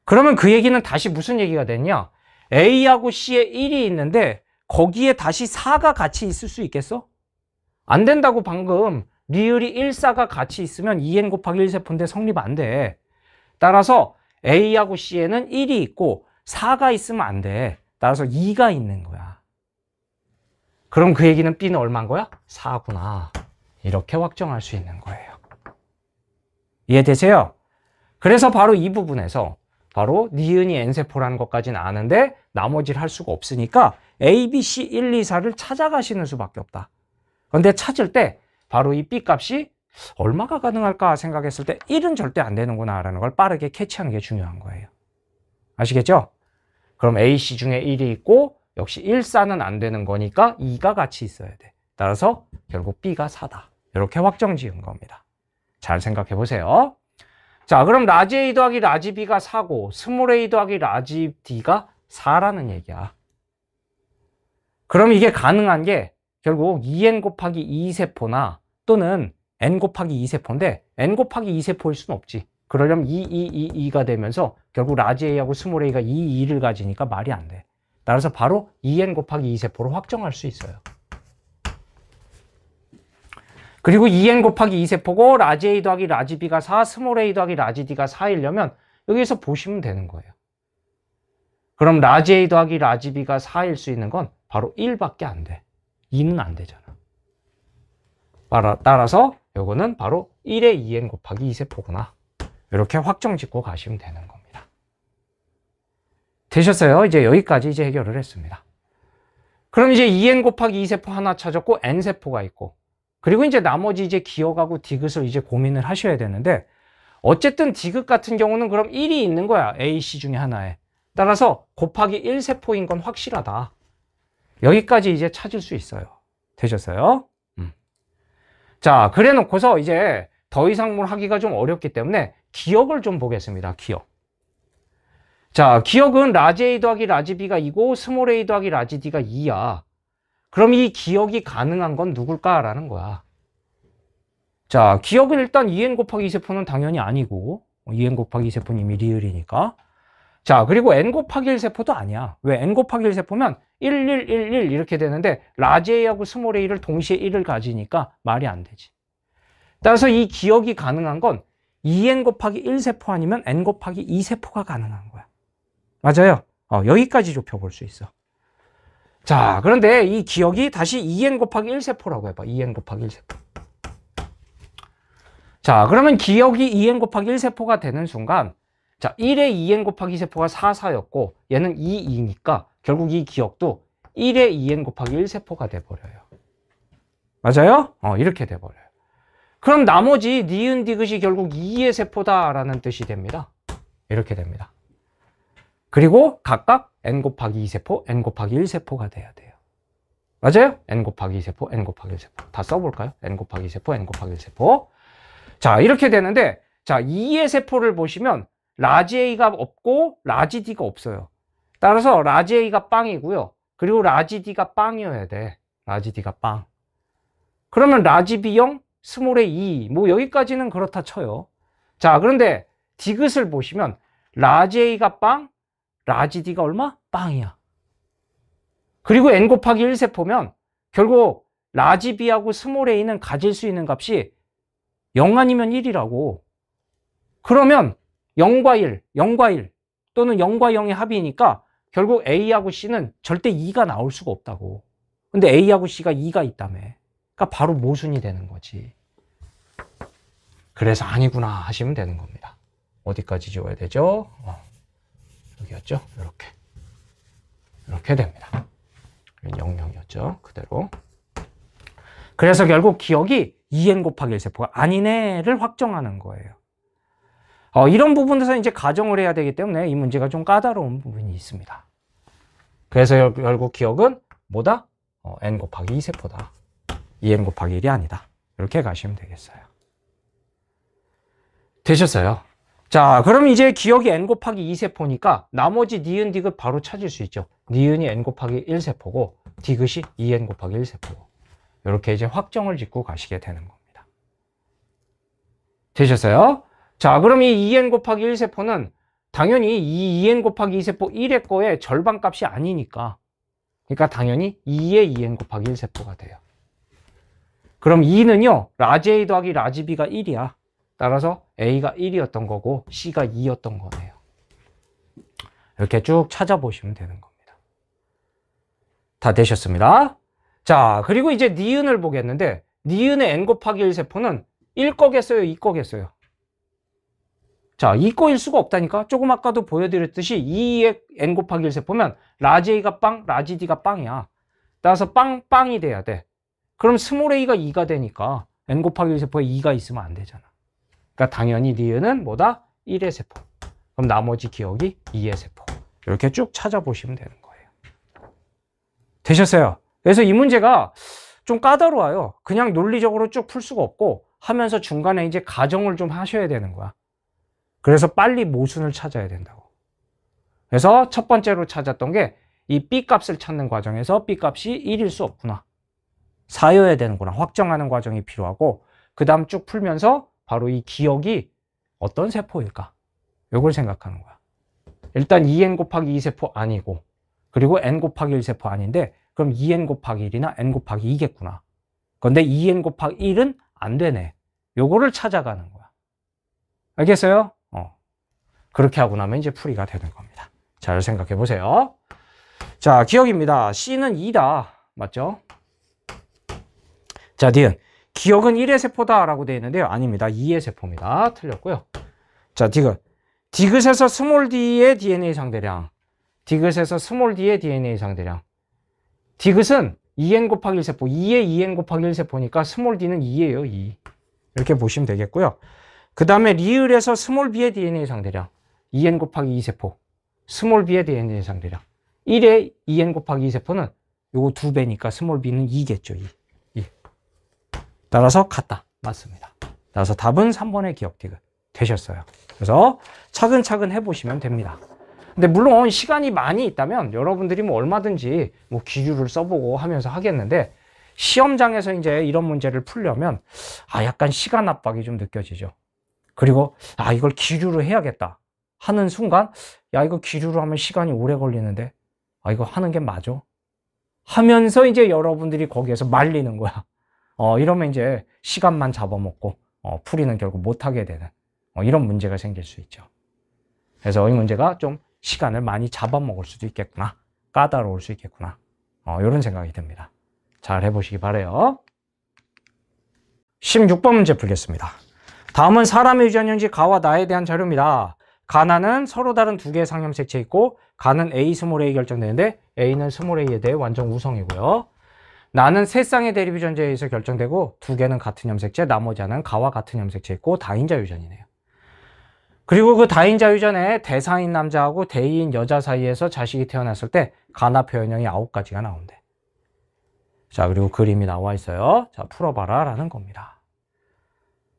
그러면 그 얘기는 다시 무슨 얘기가 됐냐? A하고 C에 1이 있는데 거기에 다시 4가 같이 있을 수 있겠어? 안 된다고 방금 리을이 1, 4가 같이 있으면 2n 곱하기 1세포인데 성립 안 돼. 따라서 A하고 C에는 1이 있고 4가 있으면 안 돼. 따라서 2가 있는 거야. 그럼 그 얘기는 B는 얼마인 거야? 4구나. 이렇게 확정할 수 있는 거예요. 이해되세요? 그래서 바로 이 부분에서 바로 니은이 n세포라는 것까지는 아는데 나머지를 할 수가 없으니까 A, B, C 1, 2, 4를 찾아가시는 수밖에 없다. 그런데 찾을 때 바로 이 B 값이 얼마가 가능할까 생각했을 때 1은 절대 안 되는구나 라는 걸 빠르게 캐치하는 게 중요한 거예요. 아시겠죠? 그럼 A, C 중에 1이 있고 역시 1, 4는 안 되는 거니까 2가 같이 있어야 돼. 따라서 결국 B가 4다. 이렇게 확정 지은 겁니다. 잘 생각해 보세요. 자, 그럼 라지 A 더하기 라지 B가 4고 스몰 a 더하기 라지 D가 4라는 얘기야. 그럼 이게 가능한 게 결국 2n 곱하기 2세포나 또는 n 곱하기 2세포인데 n 곱하기 2세포일 수는 없지. 그러려면 2가 되면서 결국 라지 A하고 스몰 A가 2를 가지니까 말이 안 돼. 따라서 바로 2n 곱하기 2세포로 확정할 수 있어요. 그리고 2n 곱하기 2세포고 라지 A 더하기 라지 B가 4, 스몰 a 더하기 라지 D가 4이려면 여기서 보시면 되는 거예요. 그럼 라지 A 더하기 라지 B가 4일 수 있는 건 바로 1밖에 안 돼. 2는 안 되잖아. 따라서 요거는 바로 1의 2n 곱하기 2세포구나. 이렇게 확정 짓고 가시면 되는 겁니다. 되셨어요? 이제 여기까지 이제 해결을 했습니다. 그럼 이제 2n 곱하기 2세포 하나 찾았고 n세포가 있고 그리고 이제 나머지 이제 기억하고 디귿을 이제 고민을 하셔야 되는데 어쨌든 디귿 같은 경우는 그럼 1이 있는 거야. A, C 중에 하나에. 따라서 곱하기 1세포인 건 확실하다. 여기까지 이제 찾을 수 있어요. 되셨어요? 자, 그래 놓고서 이제 더 이상 뭘 하기가 좀 어렵기 때문에 기억을 좀 보겠습니다. 기억. 자, 기억은 라지 A 더하기 라지 B가 2고 스몰 a 더하기 라지 D가 2야. 그럼 이 기억이 가능한 건 누굴까라는 거야. 자, 기억은 일단 2n 곱하기 2세포는 당연히 아니고 2n 곱하기 2세포는 이미 리을이니까. 자, 그리고 n 곱하기 1세포도 아니야. 왜? n 곱하기 1세포면 1, 1, 1, 1 이렇게 되는데 라지 A하고 스몰 a를 동시에 1을 가지니까 말이 안 되지. 따라서 이 기억이 가능한 건 2n 곱하기 1세포 아니면 n 곱하기 2세포가 가능한 거야. 맞아요. 여기까지 좁혀볼 수 있어. 자, 그런데 이 기억이 다시 2n 곱하기 1세포라고 해봐. 2n 곱하기 1세포. 자, 그러면 기억이 2n 곱하기 1세포가 되는 순간 자, 1의 2n 곱하기 2세포가 4, 4였고 얘는 2, 2니까 결국 이 기억도 1의 2n 곱하기 1세포가 돼버려요. 맞아요? 이렇게 돼버려요. 그럼 나머지 니은 디귿이 결국 2의 세포다라는 뜻이 됩니다. 이렇게 됩니다. 그리고 각각 n 곱하기 2세포, n 곱하기 1세포가 돼야 돼요. 맞아요? n 곱하기 2세포, n 곱하기 1세포. 다 써볼까요? n 곱하기 2세포, n 곱하기 1세포. 자, 이렇게 되는데 자, 2의 세포를 보시면 라지 A가 없고 라지 D가 없어요. 따라서 라지 A가 빵이고요. 그리고 라지 D가 빵이어야 돼. 라지 D가 빵. 그러면 라지 B 0, 스몰 a 2. 뭐 여기까지는 그렇다 쳐요. 자, 그런데 디귿을 보시면 라지 A가 빵, 라지 D가 얼마? 빵이야. 그리고 n 곱하기 1세포면 결국 라지 B하고 스몰 a는 가질 수 있는 값이 0 아니면 1이라고. 그러면 0과 1, 0과 1 또는 0과 0의 합이니까 결국 A하고 C는 절대 2가 나올 수가 없다고. 근데 A하고 C가 2가 있다며. 그러니까 바로 모순이 되는 거지. 그래서 아니구나 하시면 되는 겁니다. 어디까지 지워야 되죠? 여기였죠? 이렇게 됩니다. 00이었죠? 그대로. 그래서 결국 기억이 2n 곱하기 1세포가 아니네를 확정하는 거예요. 이런 부분에서 이제 가정을 해야 되기 때문에 이 문제가 좀 까다로운 부분이 있습니다. 그래서 결국 기억은 뭐다? n 곱하기 2세포다. 2n 곱하기 1이 아니다. 이렇게 가시면 되겠어요. 되셨어요? 자, 그럼 이제 기억이 n 곱하기 2세포니까 나머지 니은, 디귿 바로 찾을 수 있죠. 니은이 n 곱하기 1세포고 디귿이 2n 곱하기 1세포고 이렇게 이제 확정을 짓고 가시게 되는 겁니다. 되셨어요? 자, 그럼 이 2n 곱하기 1세포는 당연히 이 2n 곱하기 2세포 1의 거의 절반 값이 아니니까 그러니까 당연히 2의 2n 곱하기 1세포가 돼요. 그럼 2는요 라지 A 더하기 라지 B가 1이야. 따라서 A가 1이었던 거고 C가 2였던 거네요. 이렇게 쭉 찾아보시면 되는 겁니다. 다 되셨습니다. 자, 그리고 이제 니은을 보겠는데 니은의 n 곱하기 1세포는 1 거겠어요? 2 거겠어요? 자, 2 거일 수가 없다니까. 조금 아까도 보여드렸듯이 2의 n 곱하기 1세포면 라지 A가 빵, 라지 D가 빵이야. 따라서 빵이 돼야 돼. 그럼 스몰 a가 2가 되니까 n 곱하기 1세포에 2가 있으면 안 되잖아. 그러니까 당연히 니은은 뭐다? 1의 세포. 그럼 나머지 기억이 2의 세포. 이렇게 쭉 찾아보시면 되는 거예요. 되셨어요? 그래서 이 문제가 좀 까다로워요. 그냥 논리적으로 쭉 풀 수가 없고 하면서 중간에 이제 가정을 좀 하셔야 되는 거야. 그래서 빨리 모순을 찾아야 된다고. 그래서 첫 번째로 찾았던 게 이 B 값을 찾는 과정에서 B 값이 1일 수 없구나. 4여야 되는구나. 확정하는 과정이 필요하고 그 다음 쭉 풀면서 바로 이 기억이 어떤 세포일까? 이걸 생각하는 거야. 일단 2n 곱하기 2세포 아니고 그리고 n 곱하기 1세포 아닌데 그럼 2n 곱하기 1이나 n 곱하기 2겠구나. 그런데 2n 곱하기 1은 안 되네. 요거를 찾아가는 거야. 알겠어요? 그렇게 하고 나면 이제 풀이가 되는 겁니다. 잘 생각해 보세요. 자, 기억입니다. C는 2다. 맞죠? 자, 니은. 기억은 1의 세포다 라고 되어 있는데요. 아닙니다. 2의 세포입니다. 틀렸고요. 자, 디귿. 디귿에서 스몰 d의 DNA 상대량. 디귿에서 스몰 d의 DNA 상대량. 디귿은 2n 곱하기 1세포. 2의 2n 곱하기 1세포니까 스몰 d는 2예요. 2. 이렇게 보시면 되겠고요. 그 다음에 리을에서 스몰 b의 DNA 상대량. 2n 곱하기 2세포. 스몰 b의 DNA 상대량. 1의 2n 곱하기 2세포는 요거 2배니까 스몰 b는 2겠죠. 2. 따라서 같다. 맞습니다. 따라서 답은 3번의 기억 디귿 되셨어요. 그래서 차근차근 해보시면 됩니다. 근데 물론 시간이 많이 있다면 여러분들이 뭐 얼마든지 뭐 기류를 써보고 하면서 하겠는데 시험장에서 이제 이런 문제를 풀려면 약간 시간 압박이 좀 느껴지죠. 그리고 이걸 기류로 해야겠다 하는 순간 이거 기류로 하면 시간이 오래 걸리는데 이거 하는 게 맞아? 하면서 이제 여러분들이 거기에서 말리는 거야. 이러면 이제 시간만 잡아먹고 풀이는 결국 못하게 되는 이런 문제가 생길 수 있죠. 그래서 이 문제가 좀 시간을 많이 잡아먹을 수도 있겠구나. 까다로울 수 있겠구나. 이런 생각이 듭니다. 잘 해보시기 바라요. 16번 문제 풀겠습니다. 다음은 사람의 유전형지 가와 나에 대한 자료입니다. 가나는 서로 다른 두 개의 상염색체 있고 가는 A 스몰 A 결정되는데 A는 스몰 A에 대해 완전 우성이고요. 나는 세 쌍의 대립 유전자에 의해서 결정되고 두 개는 같은 염색체, 나머지 하나는 가와 같은 염색체 있고 다인자 유전이네요. 그리고 그 다인자 유전에 대사인 남자하고 대인 여자 사이에서 자식이 태어났을 때 가나 표현형이 9가지가 나온대. 자, 그리고 그림이 나와 있어요. 자, 풀어봐라 라는 겁니다.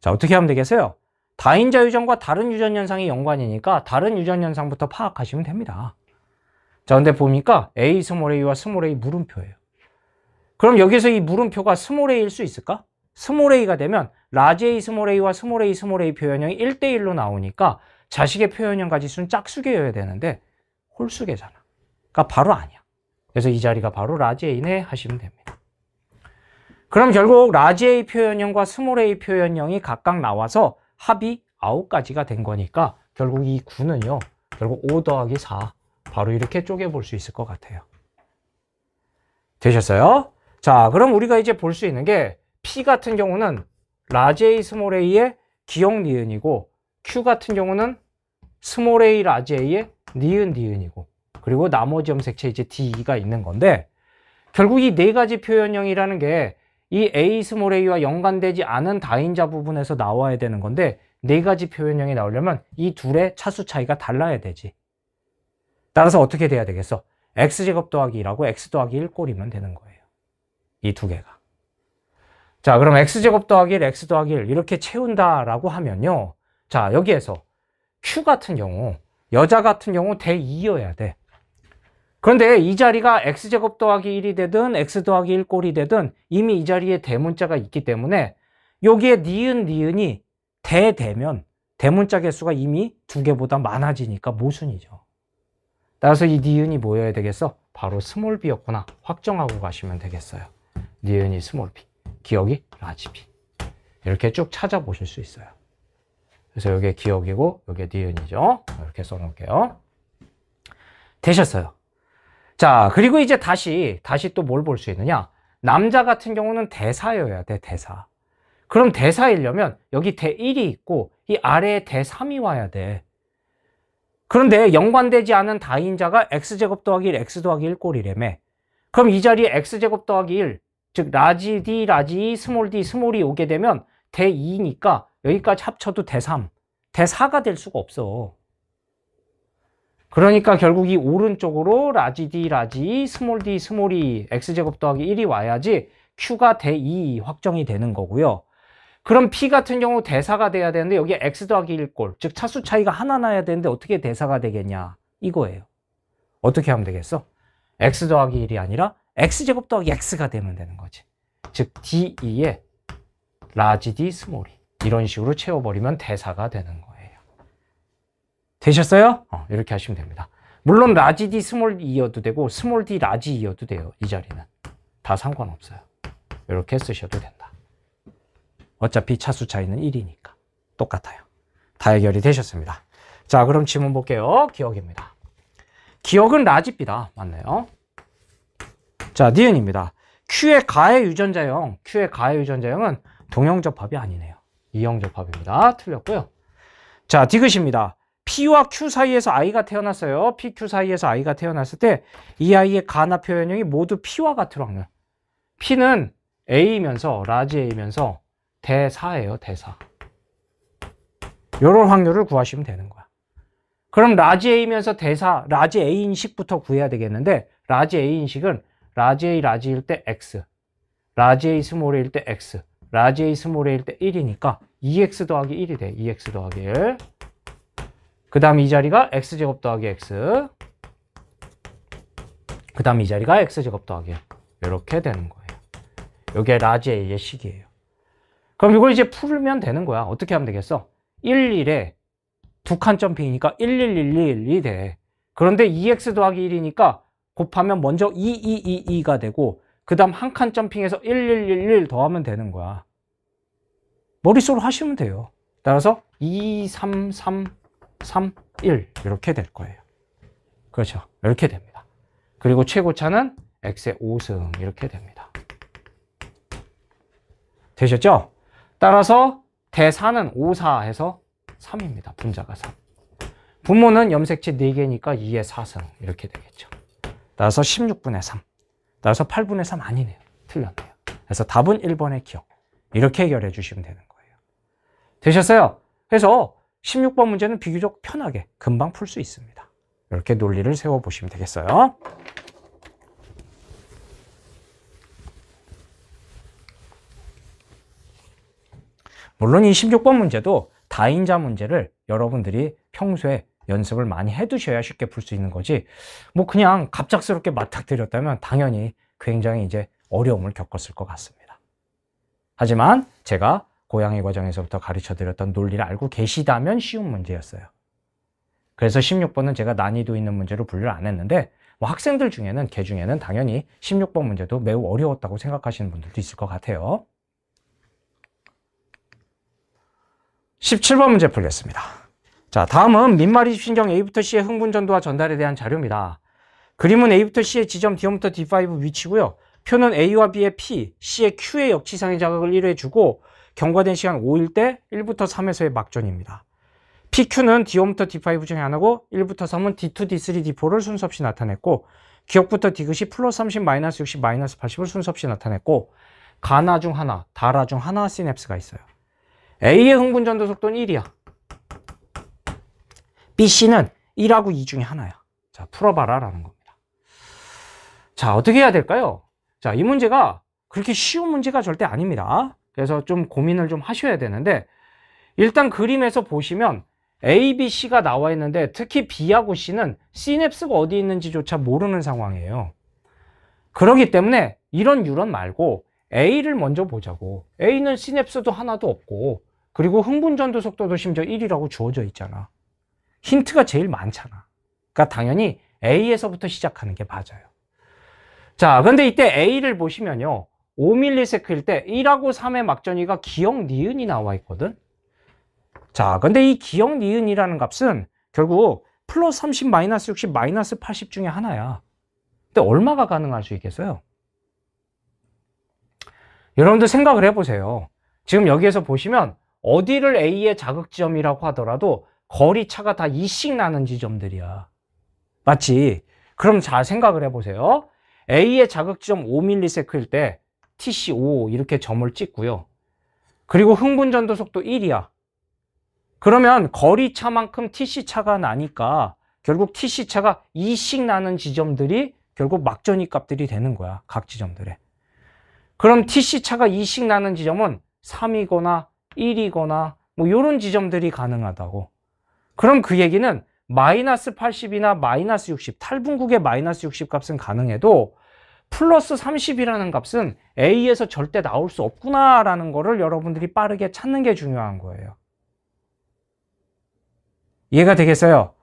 자, 어떻게 하면 되겠어요? 다인자 유전과 다른 유전 현상이 연관이니까 다른 유전 현상부터 파악하시면 됩니다. 자, 근데 보니까 A 스몰 a와 스몰 a 물음표예요. 그럼 여기서 이 물음표가 스몰 a일 수 있을까? 스몰 a가 되면 라지 A 스몰 a와 스몰 a 표현형이 1대1로 나오니까 자식의 표현형 가지수는 짝수개여야 되는데 홀수개잖아. 그러니까 바로 아니야. 그래서 이 자리가 바로 라지 A네 하시면 됩니다. 그럼 결국 라지 A 표현형과 스몰 a 표현형이 각각 나와서 합이 9가지가 된 거니까 결국 이 9는요. 결국 5 더하기 4 바로 이렇게 쪼개볼 수 있을 것 같아요. 되셨어요? 자, 그럼 우리가 이제 볼 수 있는 게 P 같은 경우는 라지 A 스몰 a의 기억 니은이고 Q 같은 경우는 스몰 a 라지 a의 니은 니은이고 그리고 나머지 염색체 이제 D가 있는 건데 결국 이 네 가지 표현형이라는 게 이 A 스몰 a와 연관되지 않은 다인자 부분에서 나와야 되는 건데 네 가지 표현형이 나오려면 이 둘의 차수 차이가 달라야 되지. 따라서 어떻게 돼야 되겠어? x제곱 더하기 1하고 x 더하기 1 꼴이면 되는 거예요. 이 두 개가. 자, 그럼 x제곱 더하기 1, x 더하기 1 이렇게 채운다라고 하면요. 자, 여기에서 Q 같은 경우, 여자 같은 경우 대2여야 돼. 그런데 이 자리가 x제곱 더하기 1이 되든 x 더하기 1 꼴이 되든 이미 이 자리에 대문자가 있기 때문에 여기에 니은이 대되면 대문자 개수가 이미 2개보다 많아지니까 모순이죠. 따라서 이 니은이 뭐여야 되겠어? 바로 스몰 b였구나 확정하고 가시면 되겠어요. 니은이 스몰 b, 기억이 라지 b. 이렇게 쭉 찾아보실 수 있어요. 그래서 여기에 기억이고 여기에 니은이죠. 이렇게 써놓을게요. 되셨어요. 자, 그리고 이제 다시 또 뭘 볼 수 있느냐? 남자 같은 경우는 대사여야 돼, 대사. 그럼 대사이려면 여기 대1이 있고 이 아래에 대3이 와야 돼. 그런데 연관되지 않은 다인자가 x제곱 더하기 1, x 더하기 1 꼴이라며. 그럼 이 자리에 x제곱 더하기 1, 즉 라지 d, 라지 e, 스몰 d, 스몰이 오게 되면 대2니까 여기까지 합쳐도 대3, 대4가 될 수가 없어. 그러니까 결국 이 오른쪽으로 라지 d, 라지 e, 스몰 d, 스몰이 x제곱 더하기 1이 와야지 q가 대2 확정이 되는 거고요. 그럼 p 같은 경우 대사가 돼야 되는데 여기에 x 더하기 1꼴, 즉 차수 차이가 하나 나야 되는데 어떻게 대사가 되겠냐 이거예요. 어떻게 하면 되겠어? x 더하기 1이 아니라 x제곱 더하기 x가 되면 되는 거지. 즉 d2에 라지 d, 스몰이 이런 식으로 채워버리면 대사가 되는 거예요. 되셨어요? 이렇게 하시면 됩니다. 물론 라지 d, 스몰 E여도 되고 스몰 d, 라지 E여도 돼요. 이 자리는 다 상관없어요. 이렇게 쓰셔도 된다. 어차피 차수 차이는 1이니까 똑같아요. 다 해결이 되셨습니다. 자, 그럼 지문 볼게요. 기억입니다. 기억은 라지 b다. 맞네요. 자, 니은입니다. Q의 가해 유전자형, Q의 가해 유전자형은 동형접합이 아니네요. 이형접합입니다. 틀렸고요. 자, 디귿입니다. P와 Q 사이에서 I가 태어났어요. P, Q 사이에서 I가 태어났을 때 이 아이의 가나 표현형이 모두 P와 같을 확률. P는 A이면서 라지 A면서 대4예요. 대4. 이런 확률을 구하시면 되는 거야. 그럼 라지 A면서 대4, 라지 A 인식부터 구해야 되겠는데 라지 A 인식은 라지 A 라지일 때 X, 라지 A 스몰 A일 때 X, 라지 A 스몰 A일 때 1이니까 2X 더하기 1이 돼. 2X 더하기 1. 그 다음 이 자리가 X제곱 더하기 X. 그 다음 이 자리가 X제곱 더하기 1. 이렇게 되는 거예요. 이게 라지 A의 식이에요. 그럼 이걸 이제 풀면 되는 거야. 어떻게 하면 되겠어? 1, 1에 두 칸 점핑이니까 1, 1, 1, 1, 1이 돼. 그런데 2x 더하기 1이니까 곱하면 먼저 2, 2, 2, 2가 되고 그 다음 한 칸 점핑해서 1, 1, 1, 1 더하면 되는 거야. 머릿속으로 하시면 돼요. 따라서 2, 3, 3, 3, 1 이렇게 될 거예요. 그렇죠. 이렇게 됩니다. 그리고 최고차는 x의 5승 이렇게 됩니다. 되셨죠? 따라서 대4는 5, 4 해서 3입니다. 분자가 3. 분모는 염색체 4개니까 2의 4승 이렇게 되겠죠. 따라서 16분의 3. 따라서 8분의 3 아니네요. 틀렸네요. 그래서 답은 1번의 기억. 이렇게 해결해 주시면 되는 거예요. 되셨어요? 그래서 16번 문제는 비교적 편하게 금방 풀 수 있습니다. 이렇게 논리를 세워보시면 되겠어요. 물론 이 16번 문제도 다인자 문제를 여러분들이 평소에 연습을 많이 해두셔야 쉽게 풀 수 있는 거지 뭐 그냥 갑작스럽게 맞닥뜨렸다면 당연히 굉장히 이제 어려움을 겪었을 것 같습니다. 하지만 제가 고양이 과정에서부터 가르쳐드렸던 논리를 알고 계시다면 쉬운 문제였어요. 그래서 16번은 제가 난이도 있는 문제로 분류를 안 했는데 뭐 학생들 중에는 개 중에는 당연히 16번 문제도 매우 어려웠다고 생각하시는 분들도 있을 것 같아요. 17번 문제 풀겠습니다. 자, 다음은 민마리 신경 A부터 C의 흥분 전도와 전달에 대한 자료입니다. 그림은 A부터 C의 지점 D1부터 D5 위치고요. 표는 A와 B의 P, C의 Q의 역치상의 자극을 1회 주고 경과된 시간 5일 때 1부터 3에서의 막전입니다. PQ는 D1부터 D5 중에 하나고 1부터 3은 D2, D3, D4를 순서 없이 나타냈고 기억부터 디귿이 플러스 30, 마이너스 60, 마이너스 80을 순서 없이 나타냈고 가나 중 하나, 다라 중 하나 시냅스가 있어요. A의 흥분 전도 속도는 1이야. B, C는 1하고 2 중에 하나야. 자, 풀어봐라 라는 겁니다. 자, 어떻게 해야 될까요? 자, 이 문제가 그렇게 쉬운 문제가 절대 아닙니다. 그래서 좀 고민을 좀 하셔야 되는데 일단 그림에서 보시면 A, B, C가 나와 있는데 특히 B하고 C는 시냅스가 어디 있는지조차 모르는 상황이에요. 그렇기 때문에 이런 뉴런 말고 A를 먼저 보자고. A는 시냅스도 하나도 없고 그리고 흥분전도 속도도 심지어 1이라고 주어져 있잖아. 힌트가 제일 많잖아. 그러니까 당연히 A에서부터 시작하는 게 맞아요. 자, 근데 이때 A를 보시면요. 5ms일 때 1하고 3의 막전위가 기역 니은이 나와 있거든. 자, 근데 이 기역 니은이라는 값은 결국 플러스 30, 마이너스 60, 마이너스 80 중에 하나야. 근데 얼마가 가능할 수 있겠어요? 여러분들 생각을 해보세요. 지금 여기에서 보시면 어디를 A의 자극지점이라고 하더라도 거리차가 다 2씩 나는 지점들이야. 맞지? 그럼 잘 생각을 해보세요. A의 자극지점 5ms일 때 TC5 이렇게 점을 찍고요. 그리고 흥분전도 속도 1이야. 그러면 거리차만큼 TC차가 나니까 결국 TC차가 2씩 나는 지점들이 결국 막전위 값들이 되는 거야. 각 지점들에. 그럼 TC차가 2씩 나는 지점은 3이거나 1이거나 뭐 이런 지점들이 가능하다고. 그럼 그 얘기는 마이너스 80이나 마이너스 60, 탈분국의 마이너스 60 값은 가능해도 플러스 30이라는 값은 A에서 절대 나올 수 없구나라는 거를 여러분들이 빠르게 찾는 게 중요한 거예요. 이해가 되겠어요?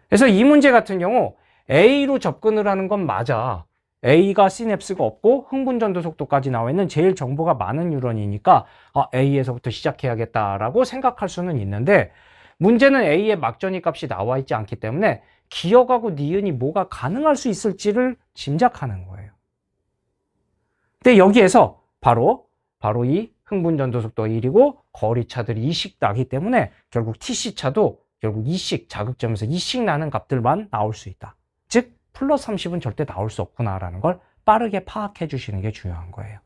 그래서 이 문제 같은 경우 A로 접근을 하는 건 맞아. A가 시냅스가 없고 흥분전도 속도까지 나와 있는 제일 정보가 많은 뉴런이니까 A에서부터 시작해야겠다라고 생각할 수는 있는데 문제는 A의 막전위 값이 나와 있지 않기 때문에 기역하고 니은이 뭐가 가능할 수 있을지를 짐작하는 거예요. 근데 여기에서 바로 이 흥분전도 속도가 1이고 거리차들이 2씩 나기 때문에 결국 TC차도 결국 2씩 자극점에서 2씩 나는 값들만 나올 수 있다. 즉 플러스 30은 절대 나올 수 없구나라는 걸 빠르게 파악해 주시는 게 중요한 거예요.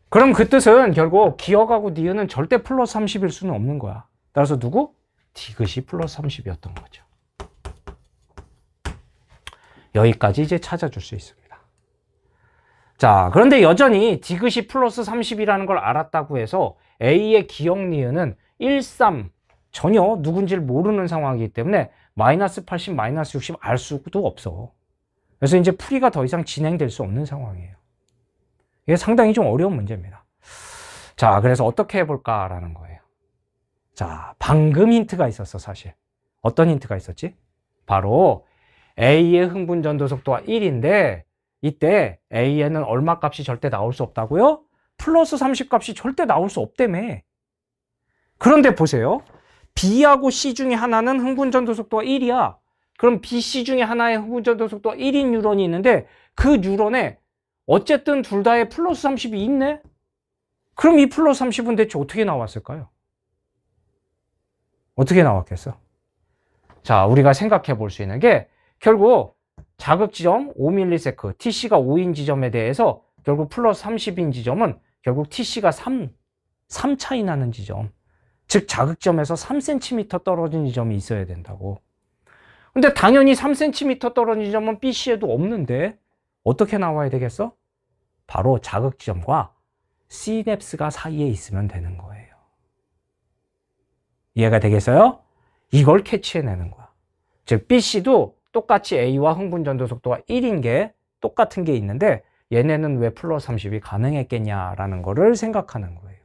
그럼 그 뜻은 결국 기역하고 니은은 절대 플러스 30일 수는 없는 거야. 따라서 누구? 디귿이 플러스 30이었던 거죠. 여기까지 이제 찾아줄 수 있습니다. 자, 그런데 여전히 디귿이 플러스 30이라는 걸 알았다고 해서 A의 기역 니은은 1, 3 전혀 누군지를 모르는 상황이기 때문에 마이너스 80, 마이너스 60 알 수도 없어. 그래서 이제 풀이가 더 이상 진행될 수 없는 상황이에요. 이게 상당히 좀 어려운 문제입니다. 자, 그래서 어떻게 해볼까라는 거예요. 자, 방금 힌트가 있었어, 사실. 어떤 힌트가 있었지? 바로 A의 흥분전도 속도가 1인데 이때 A에는 얼마 값이 절대 나올 수 없다고요? 플러스 30 값이 절대 나올 수 없다며. 그런데 보세요. B하고 C 중에 하나는 흥분전도 속도가 1이야. 그럼 B, C 중에 하나의 흥분전도 속도가 1인 뉴런이 있는데 그 뉴런에 어쨌든 둘 다의 플러스 30이 있네? 그럼 이 플러스 30은 대체 어떻게 나왔을까요? 어떻게 나왔겠어? 자, 우리가 생각해 볼 수 있는 게 결국 자극지점 5ms, TC가 5인 지점에 대해서 결국 플러스 30인 지점은 결국 TC가 3 차이 나는 지점. 즉 자극점에서 3cm 떨어진 지점이 있어야 된다고. 근데 당연히 3cm 떨어진 지점은 BC에도 없는데 어떻게 나와야 되겠어? 바로 자극지점과 시냅스가 사이에 있으면 되는 거예요. 이해가 되겠어요? 이걸 캐치해내는 거야. 즉 BC도 똑같이 A와 흥분전도 속도가 1인 게 똑같은 게 있는데 얘네는 왜 플러스 30이 가능했겠냐라는 거를 생각하는 거예요.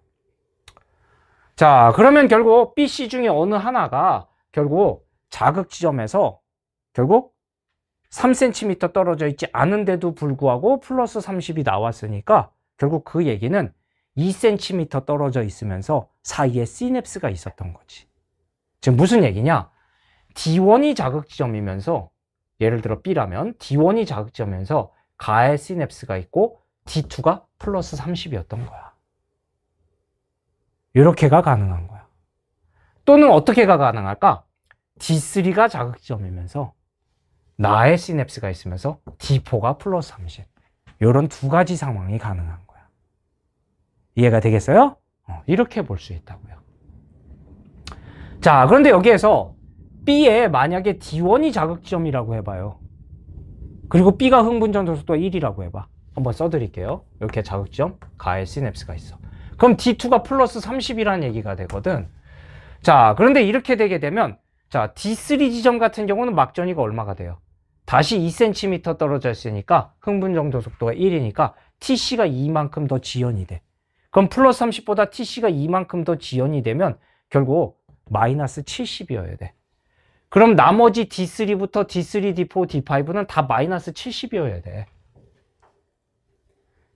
자, 그러면 결국 BC 중에 어느 하나가 결국 자극 지점에서 결국 3cm 떨어져 있지 않은데도 불구하고 플러스 30이 나왔으니까 결국 그 얘기는 2cm 떨어져 있으면서 사이에 시냅스가 있었던 거지. 지금 무슨 얘기냐? D1이 자극 지점이면서 예를 들어 B라면 D1이 자극 지점이면서 가에 시냅스가 있고 D2가 플러스 30이었던 거야. 이렇게가 가능한 거야. 또는 어떻게가 가능할까? D3가 자극지점이면서 나의 시냅스가 있으면서 D4가 플러스 30. 이런 두 가지 상황이 가능한 거야. 이해가 되겠어요? 이렇게 볼 수 있다고요. 자, 그런데 여기에서 B에 만약에 D1이 자극지점이라고 해봐요. 그리고 B가 흥분전도 속도가 1이라고 해봐. 한번 써드릴게요. 이렇게 자극지점, 가에 시냅스가 있어. 그럼 D2가 플러스 30이라는 얘기가 되거든. 자, 그런데 이렇게 되게 되면 자, D3 지점 같은 경우는 막전이가 얼마가 돼요? 다시 2cm 떨어져 있으니까 흥분 정도 속도가 1이니까 TC가 2만큼 더 지연이 돼. 그럼 플러스 30보다 TC가 2만큼 더 지연이 되면 결국 마이너스 70이어야 돼. 그럼 나머지 D3부터 D3, D4, D5는 다 마이너스 70이어야 돼.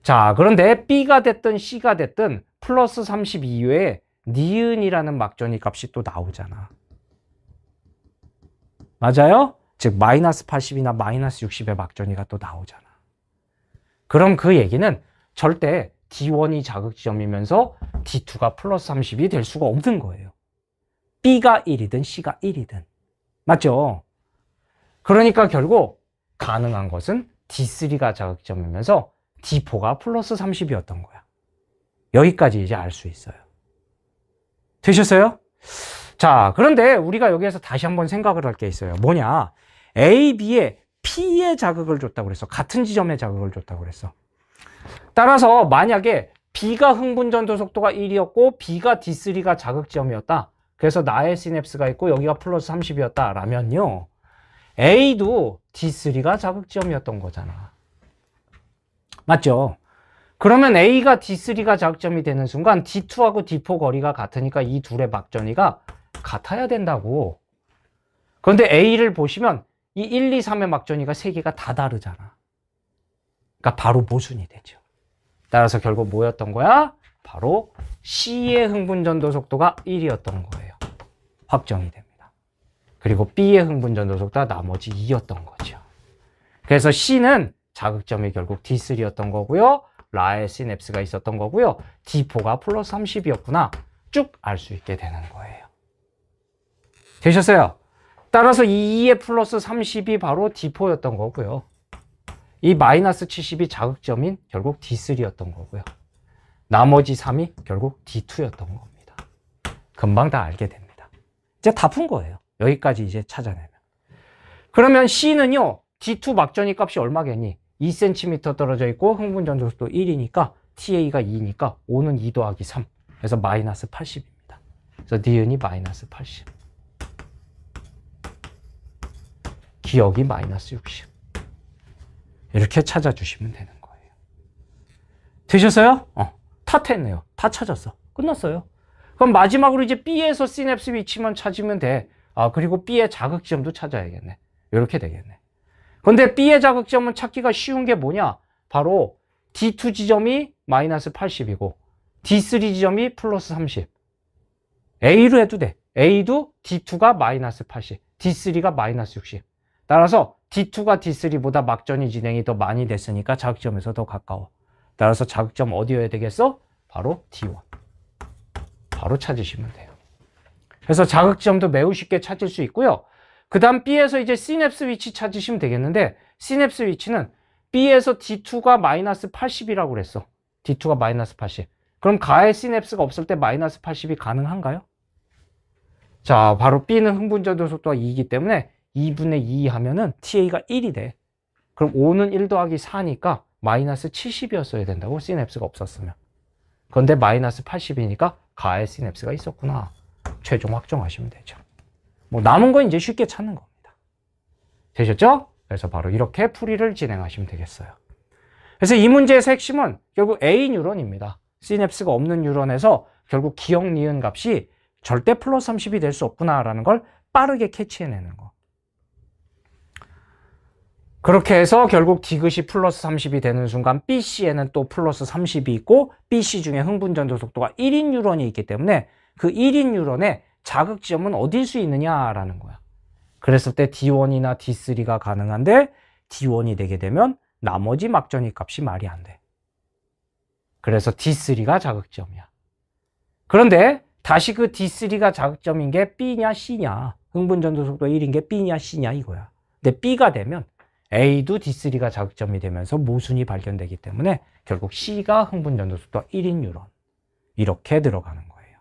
자, 그런데 B가 됐든 C가 됐든 플러스 30 이외에 니은이라는 막전이 값이 또 나오잖아. 맞아요? 즉 마이너스 80이나 마이너스 60의 막전이가 또 나오잖아. 그럼 그 얘기는 절대 D1이 자극점이면서 D2가 플러스 30이 될 수가 없는 거예요. B가 1이든 C가 1이든. 맞죠? 그러니까 결국 가능한 것은 D3가 자극점이면서 D4가 플러스 30이었던 거야. 여기까지 이제 알 수 있어요. 되셨어요? 자, 그런데 우리가 여기에서 다시 한번 생각을 할 게 있어요. 뭐냐? A, B에 P의 자극을 줬다고 그랬어. 같은 지점에 자극을 줬다고 그랬어. 따라서 만약에 B가 흥분 전도 속도가 1이었고 B가 D3가 자극점이었다. 그래서 나의 시냅스가 있고 여기가 플러스 30이었다 라면요. A도 D3가 자극점이었던 거잖아. 맞죠? 그러면 A가 D3가 자극점이 되는 순간 D2하고 D4 거리가 같으니까 이 둘의 막전이가 같아야 된다고. 그런데 A를 보시면 이 1, 2, 3의 막전이가 세 개가 다 다르잖아. 그러니까 바로 모순이 되죠. 따라서 결국 뭐였던 거야? 바로 C의 흥분 전도 속도가 1이었던 거예요. 확정이 됩니다. 그리고 B의 흥분 전도 속도가 나머지 2였던 거죠. 그래서 C는 자극점이 결국 D3였던 거고요. 라의 시냅스가 있었던 거고요. D4가 플러스 30이었구나. 쭉 알 수 있게 되는 거예요. 되셨어요? 따라서 2의 플러스 30이 바로 D4였던 거고요. 이 마이너스 70이 자극점인 결국 D3였던 거고요. 나머지 3이 결국 D2였던 겁니다. 금방 다 알게 됩니다. 이제 다 푼 거예요. 여기까지 이제 찾아내면. 그러면 C는요. D2 막전이 값이 얼마겠니? 2cm 떨어져 있고 흥분 전도 속도 1이니까 TA가 2니까 5는 2 더하기 3. 그래서 마이너스 80입니다. 그래서 니은이 마이너스 80. 기억이 마이너스 60. 이렇게 찾아주시면 되는 거예요. 되셨어요? 다 됐네요. 다 찾았어. 끝났어요. 그럼 마지막으로 이제 B에서 시냅스 위치만 찾으면 돼. 그리고 B의 자극점도 찾아야겠네. 이렇게 되겠네. 근데 B의 자극점은 찾기가 쉬운 게 뭐냐? 바로 D2 지점이 마이너스 80이고 D3 지점이 플러스 30. A로 해도 돼. A도 D2가 마이너스 80, D3가 마이너스 60. 따라서 D2가 D3보다 막전이 진행이 더 많이 됐으니까 자극점에서 더 가까워. 따라서 자극점 어디여야 되겠어? 바로 D1. 바로 찾으시면 돼요. 그래서 자극점도 매우 쉽게 찾을 수 있고요. 그 다음 B에서 이제 시냅스 위치 찾으시면 되겠는데 시냅스 위치는 B에서 D2가 마이너스 80이라고 그랬어. D2가 마이너스 80. 그럼 가에 시냅스가 없을 때 마이너스 80이 가능한가요? 자, 바로 B는 흥분 전도 속도가 2이기 때문에 2분의 2 하면은 TA가 1이 돼. 그럼 5는 1 더하기 4니까 마이너스 70이었어야 된다고 시냅스가 없었으면. 그런데 마이너스 80이니까 가에 시냅스가 있었구나. 최종 확정하시면 되죠. 뭐 남은 건 이제 쉽게 찾는 겁니다. 되셨죠? 그래서 바로 이렇게 풀이를 진행하시면 되겠어요. 그래서 이 문제의 핵심은 결국 A 뉴런입니다. 시냅스가 없는 뉴런에서 결국 기억 니은 값이 절대 플러스 30이 될 수 없구나라는 걸 빠르게 캐치해내는 거. 그렇게 해서 결국 디귿이 플러스 30이 되는 순간 BC에는 또 플러스 30이 있고 BC 중에 흥분 전도 속도가 1인 뉴런이 있기 때문에 그 1인 뉴런의 자극점은 어딜 수 있느냐라는 거야. 그랬을 때 D1이나 D3가 가능한데 D1이 되게 되면 나머지 막전이 값이 말이 안 돼. 그래서 D3가 자극점이야. 그런데 다시 그 D3가 자극점인 게 B냐 C냐, 흥분 전도 속도 1인 게 B냐 C냐 이거야. 근데 B가 되면 A도 D3가 자극점이 되면서 모순이 발견되기 때문에 결국 C가 흥분 전도 속도가 1인 뉴런. 이렇게 들어가는 거예요.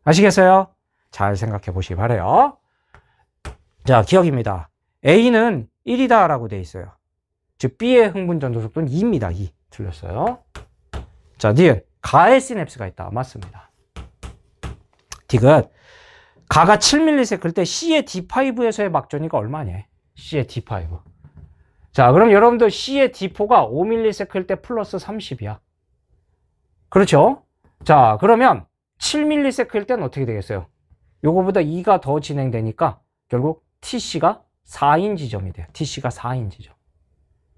아시겠어요? 잘 생각해 보시기 바라요. 자, 기억입니다. A는 1이다 라고 돼 있어요. 즉 B의 흥분 전도 속도는 2입니다. 2. 틀렸어요. 자, 니은 가에 시냅스가 있다. 맞습니다. 디귿. 가가 7ms 때 C의 D5에서의 막전이가 얼마냐? C의 D5. 자, 그럼 여러분들 C의 D4가 5ms 때 플러스 30이야. 그렇죠? 자, 그러면 7ms 때는 어떻게 되겠어요? 요거보다 2가 더 진행되니까 결국 TC가 4인 지점이 돼요. TC가 4인 지점.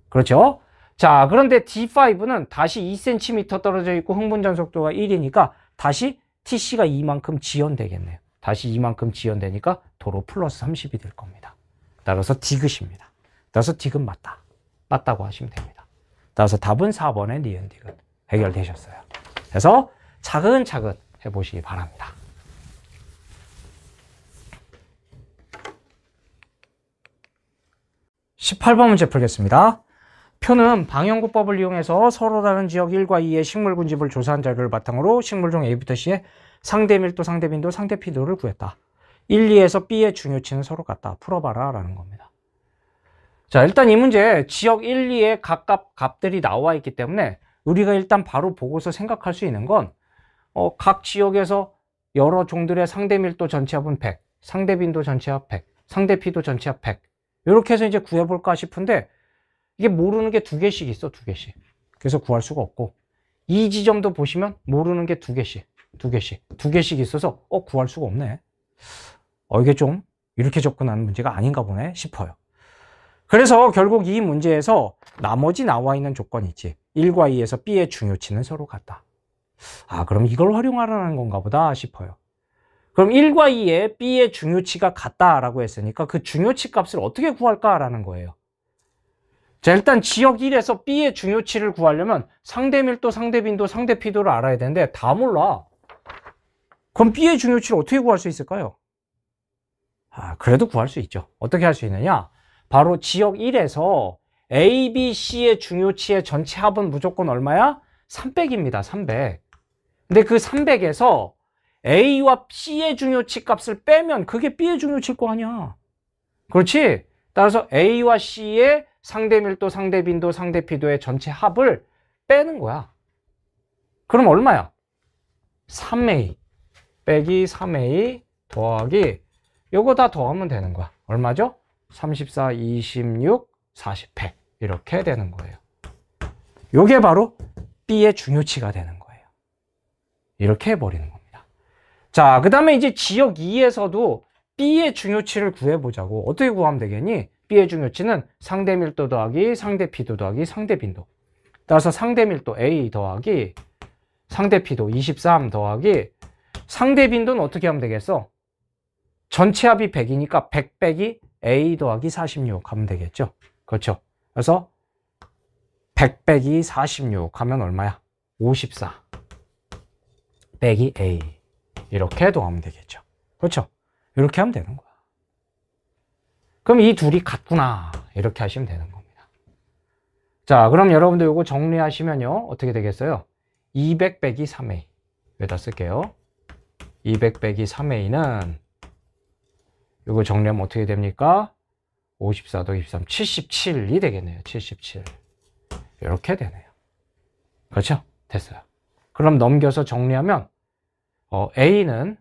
그렇죠? 자, 그런데 D5는 다시 2cm 떨어져 있고 흥분전 속도가 1이니까 다시 TC가 이만큼 지연되겠네요. 다시 이만큼 지연되니까 도로 플러스 30이 될 겁니다. 따라서 디귿입니다. 따라서 디귿 맞다. 맞다고 하시면 됩니다. 따라서 답은 4번의 니은 디귿 해결되셨어요. 그래서 차근차근 해보시기 바랍니다. 18번 문제 풀겠습니다. 표는 방영구법을 이용해서 서로 다른 지역 1과 2의 식물 군집을 조사한 자료를 바탕으로 식물 중 A부터 C의 상대 밀도, 상대 빈도, 상대 피도를 구했다. 1, 2에서 B의 중요치는 서로 같다. 풀어봐라 라는 겁니다. 자, 일단 이 문제 지역 1, 2의 각각 값들이 나와 있기 때문에 우리가 일단 바로 보고서 생각할 수 있는 건 각 지역에서 여러 종들의 상대 밀도 전체 합은 100, 상대 빈도 전체 합 100, 상대 피도 전체 합 100 이렇게 해서 이제 구해볼까 싶은데 이게 모르는 게 2개씩 있어. 2개씩. 그래서 구할 수가 없고 이 지점도 보시면 모르는 게 2개씩 있어서 구할 수가 없네. 이게 좀 이렇게 접근하는 문제가 아닌가 보네 싶어요. 그래서 결국 이 문제에서 나머지 나와 있는 조건이 있지. 1과 2에서 B의 중요치는 서로 같다. 그럼 이걸 활용하라는 건가 보다 싶어요. 그럼 1과 2에 B의 중요치가 같다라고 했으니까 그 중요치 값을 어떻게 구할까라는 거예요. 자, 일단 지역 1에서 B의 중요치를 구하려면 상대 밀도, 상대 빈도, 상대 피도를 알아야 되는데 다 몰라. 그럼 B의 중요치를 어떻게 구할 수 있을까요? 그래도 구할 수 있죠. 어떻게 할 수 있느냐? 바로 지역 1에서 A, B, C의 중요치의 전체 합은 무조건 얼마야? 300입니다. 300. 근데 그 300에서 A와 C의 중요치 값을 빼면 그게 B의 중요치일 거 아니야. 그렇지? 따라서 A와 C의 상대 밀도, 상대 빈도, 상대 피도의 전체 합을 빼는 거야. 그럼 얼마야? 3A 빼기 3A 더하기 요거 다 더하면 되는 거야. 얼마죠? 34, 26, 40, 100 이렇게 되는 거예요. 요게 바로 B의 중요치가 되는 거예요. 이렇게 해버리는 겁니다. 자, 그 다음에 이제 지역 2에서도 B의 중요치를 구해보자고. 어떻게 구하면 되겠니? B의 중요치는 상대 밀도 더하기 상대 피도 더하기 상대 빈도. 따라서 상대 밀도 A 더하기 상대 피도 23 더하기 상대 빈도는 어떻게 하면 되겠어? 전체 합이 100이니까 100 빼기 A 더하기 46 하면 되겠죠? 그렇죠? 그래서 100 빼기 46 하면 얼마야? 54 빼기 A 이렇게 더하면 되겠죠? 그렇죠? 이렇게 하면 되는 거야. 그럼 이 둘이 같구나 이렇게 하시면 되는 겁니다. 자, 그럼 여러분들 이거 정리하시면요 어떻게 되겠어요? 200 빼기 3A 여기다 쓸게요. 200 빼기 3A는 이거 정리하면 어떻게 됩니까? 54 더하기 23 77이 되겠네요. 77 이렇게 되네요. 그렇죠? 됐어요. 그럼 넘겨서 정리하면 A는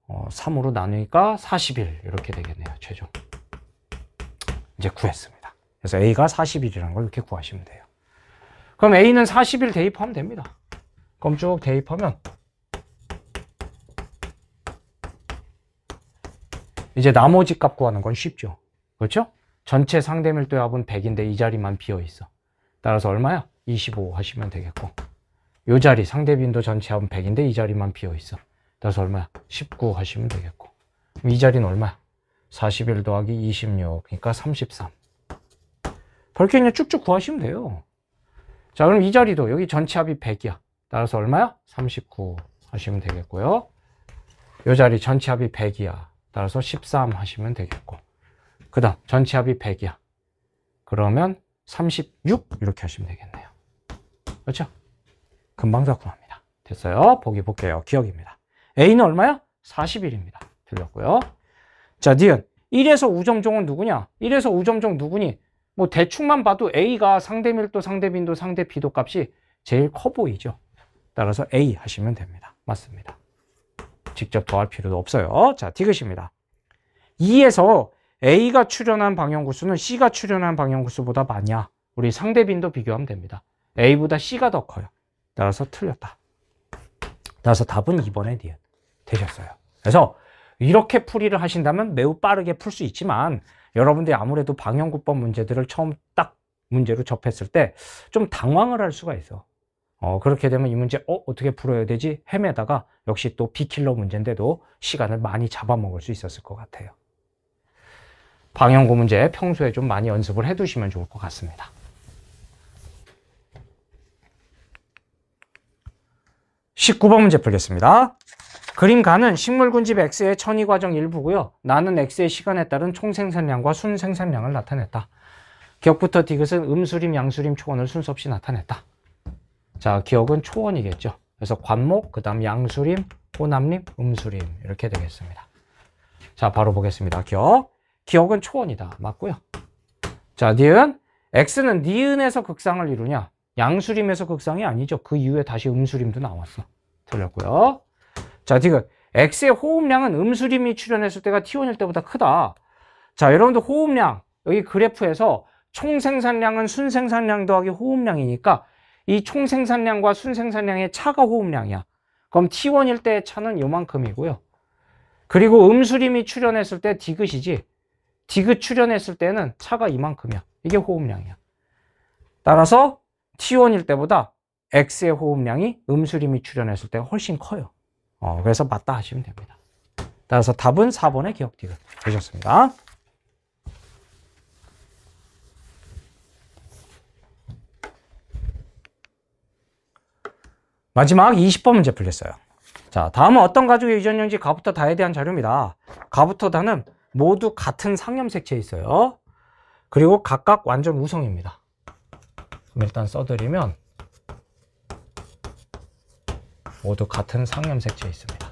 3으로 나누니까 41 이렇게 되겠네요. 최종 이제 구했습니다. 그래서 A가 41이라는 걸 이렇게 구하시면 돼요. 그럼 A는 41 대입하면 됩니다. 그럼 쭉 대입하면 이제 나머지 값 구하는 건 쉽죠. 그렇죠? 전체 상대 밀도의 합은 100인데 이 자리만 비어 있어. 따라서 얼마야? 25 하시면 되겠고 이 자리 상대 빈도 전체 합은 100인데 이 자리만 비어 있어. 따라서 얼마야? 19 하시면 되겠고 그럼 이 자리는 얼마야? 41 더하기 26 그러니까 33 그렇게 그냥 쭉쭉 구하시면 돼요. 자, 그럼 이 자리도 여기 전체 합이 100이야. 따라서 얼마야? 39 하시면 되겠고요. 이 자리 전체 합이 100이야. 따라서 13 하시면 되겠고 그 다음 전체 합이 100이야. 그러면 36 이렇게 하시면 되겠네요. 그렇죠? 금방 다 구합니다. 됐어요? 보기 볼게요. 기억입니다. A는 얼마야? 41입니다. 틀렸고요. 자, 니은 1에서 우점종은 누구냐? 1에서 우점종 누구니? 뭐 대충만 봐도 A가 상대 밀도, 상대 빈도, 상대 피도 값이 제일 커 보이죠. 따라서 A 하시면 됩니다. 맞습니다. 직접 더할 필요도 없어요. 자, 디귿입니다. 2에서 A가 출현한 방향구수는 C가 출현한 방향구수보다 많냐? 우리 상대빈도 비교하면 됩니다. A보다 C가 더 커요. 따라서 틀렸다. 따라서 답은 2번의 니은 되셨어요. 그래서 이렇게 풀이를 하신다면 매우 빠르게 풀 수 있지만 여러분들이 아무래도 방향구법 문제들을 처음 딱 문제로 접했을 때 좀 당황을 할 수가 있어. 그렇게 되면 이 문제 어떻게 풀어야 되지? 헤매다가 역시 또 B킬러 문제인데도 시간을 많이 잡아먹을 수 있었을 것 같아요. 방향구 문제 평소에 좀 많이 연습을 해두시면 좋을 것 같습니다. 19번 문제 풀겠습니다. 그림 가는 식물군집 X의 천이 과정 일부고요. 나는 X의 시간에 따른 총생산량과 순생산량을 나타냈다. 기억부터 디귿은 음수림, 양수림, 초원을 순서 없이 나타냈다. 자, 기억은 초원이겠죠. 그래서 관목, 그 다음 양수림, 호남림, 음수림 이렇게 되겠습니다. 자, 바로 보겠습니다. 기억은 초원이다. 맞고요. 자, 니은. X는 니은에서 극상을 이루냐? 양수림에서 극상이 아니죠. 그 이후에 다시 음수림도 나왔어. 틀렸고요. 자, 디귿. X의 호흡량은 음수림이 출현했을 때가 T1일 때보다 크다. 자, 여러분들 호흡량. 여기 그래프에서 총생산량은 순생산량 더하기 호흡량이니까 이 총생산량과 순생산량의 차가 호흡량이야. 그럼 T1일 때의 차는 요만큼이고요. 그리고 음수림이 출현했을 때 디귿이지. 디귿 출현했을 때는 차가 이만큼이야. 이게 호흡량이야. 따라서 T1일 때보다 X의 호흡량이 음수림이 출현했을 때가 훨씬 커요. 그래서 맞다 하시면 됩니다. 따라서 답은 4번의 기억 디귿 되셨습니다. 마지막 20번 문제 풀겠어요. 자, 다음은 어떤 가족의 유전형인지 가부터 다에 대한 자료입니다. 가부터 다는 모두 같은 상염색체에 있어요. 그리고 각각 완전 우성입니다. 그럼 일단 써드리면 모두 같은 상염색체에 있습니다.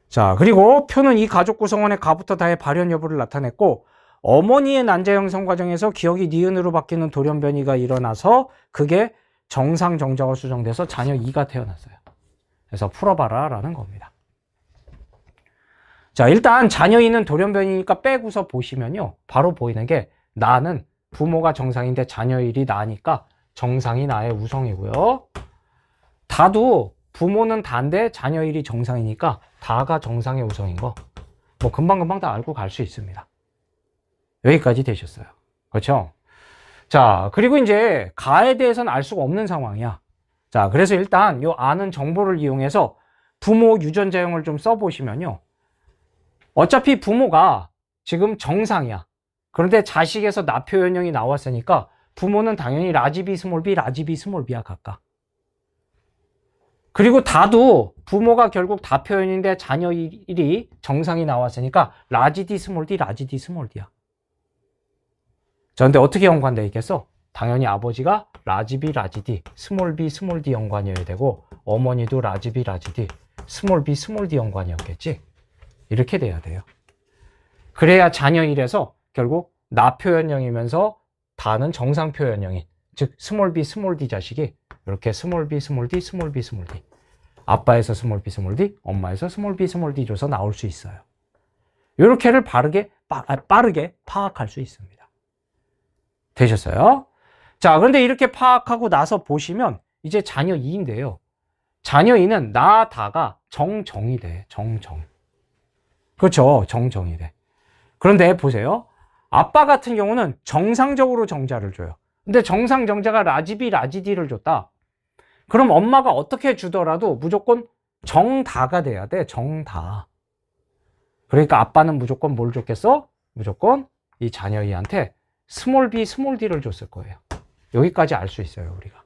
자, 그리고 표는 이 가족 구성원의 가부터 다의 발현 여부를 나타냈고 어머니의 난자 형성 과정에서 기억이 니은으로 바뀌는 돌연변이가 일어나서 그게 정상 정자가 수정돼서 자녀 2가 태어났어요. 그래서 풀어봐라 라는 겁니다. 자, 일단 자녀 2는 돌연변이니까 빼고서 보시면요. 바로 보이는 게 나는 부모가 정상인데 자녀 1이 나니까 정상이 나의 우성이고요. 다도 부모는 다인데 자녀 1이 정상이니까 다가 정상의 우성인 거 뭐 금방금방 다 알고 갈 수 있습니다. 여기까지 되셨어요. 그렇죠? 자, 그리고 이제 가에 대해서는 알 수가 없는 상황이야. 자, 그래서 일단 요 아는 정보를 이용해서 부모 유전자형을 좀 써보시면요. 어차피 부모가 지금 정상이야. 그런데 자식에서 나 표현형이 나왔으니까 부모는 당연히 라지 B 스몰 b, 라지 B 스몰 b야 각각. 그리고 다도 부모가 결국 다 표현인데 자녀 1이 정상이 나왔으니까 라지 D 스몰 d, 라지 D 스몰 d야. 자, 근데 어떻게 연관되어 있겠어? 당연히 아버지가 라지 B, 라지 D, 스몰 b, 스몰 d 연관이어야 되고 어머니도 라지 B, 라지 D, 스몰 b, 스몰 d 연관이었겠지? 이렇게 돼야 돼요. 그래야 자녀 1에서 결국 나 표현형이면서 다는 정상 표현형인 즉 스몰 b, 스몰 d 자식이 이렇게 스몰 b, 스몰 d, 스몰 b, 스몰 d 아빠에서 스몰 b, 스몰 d, 엄마에서 스몰 b, 스몰 d 줘서 나올 수 있어요. 이렇게를 빠르게 파악할 수 있습니다. 되셨어요? 자, 그런데 이렇게 파악하고 나서 보시면 이제 자녀 2인데요. 자녀 2는 나 다가 정정이 돼. 정정. 그렇죠. 정정이 돼. 그런데 보세요. 아빠 같은 경우는 정상적으로 정자를 줘요. 근데 정상 정자가 라지 B, 라지 D를 줬다. 그럼 엄마가 어떻게 주더라도 무조건 정다가 돼야 돼. 정다. 그러니까 아빠는 무조건 뭘 줬겠어? 무조건 이 자녀 2한테 스몰 b, 스몰 d를 줬을 거예요. 여기까지 알 수 있어요, 우리가.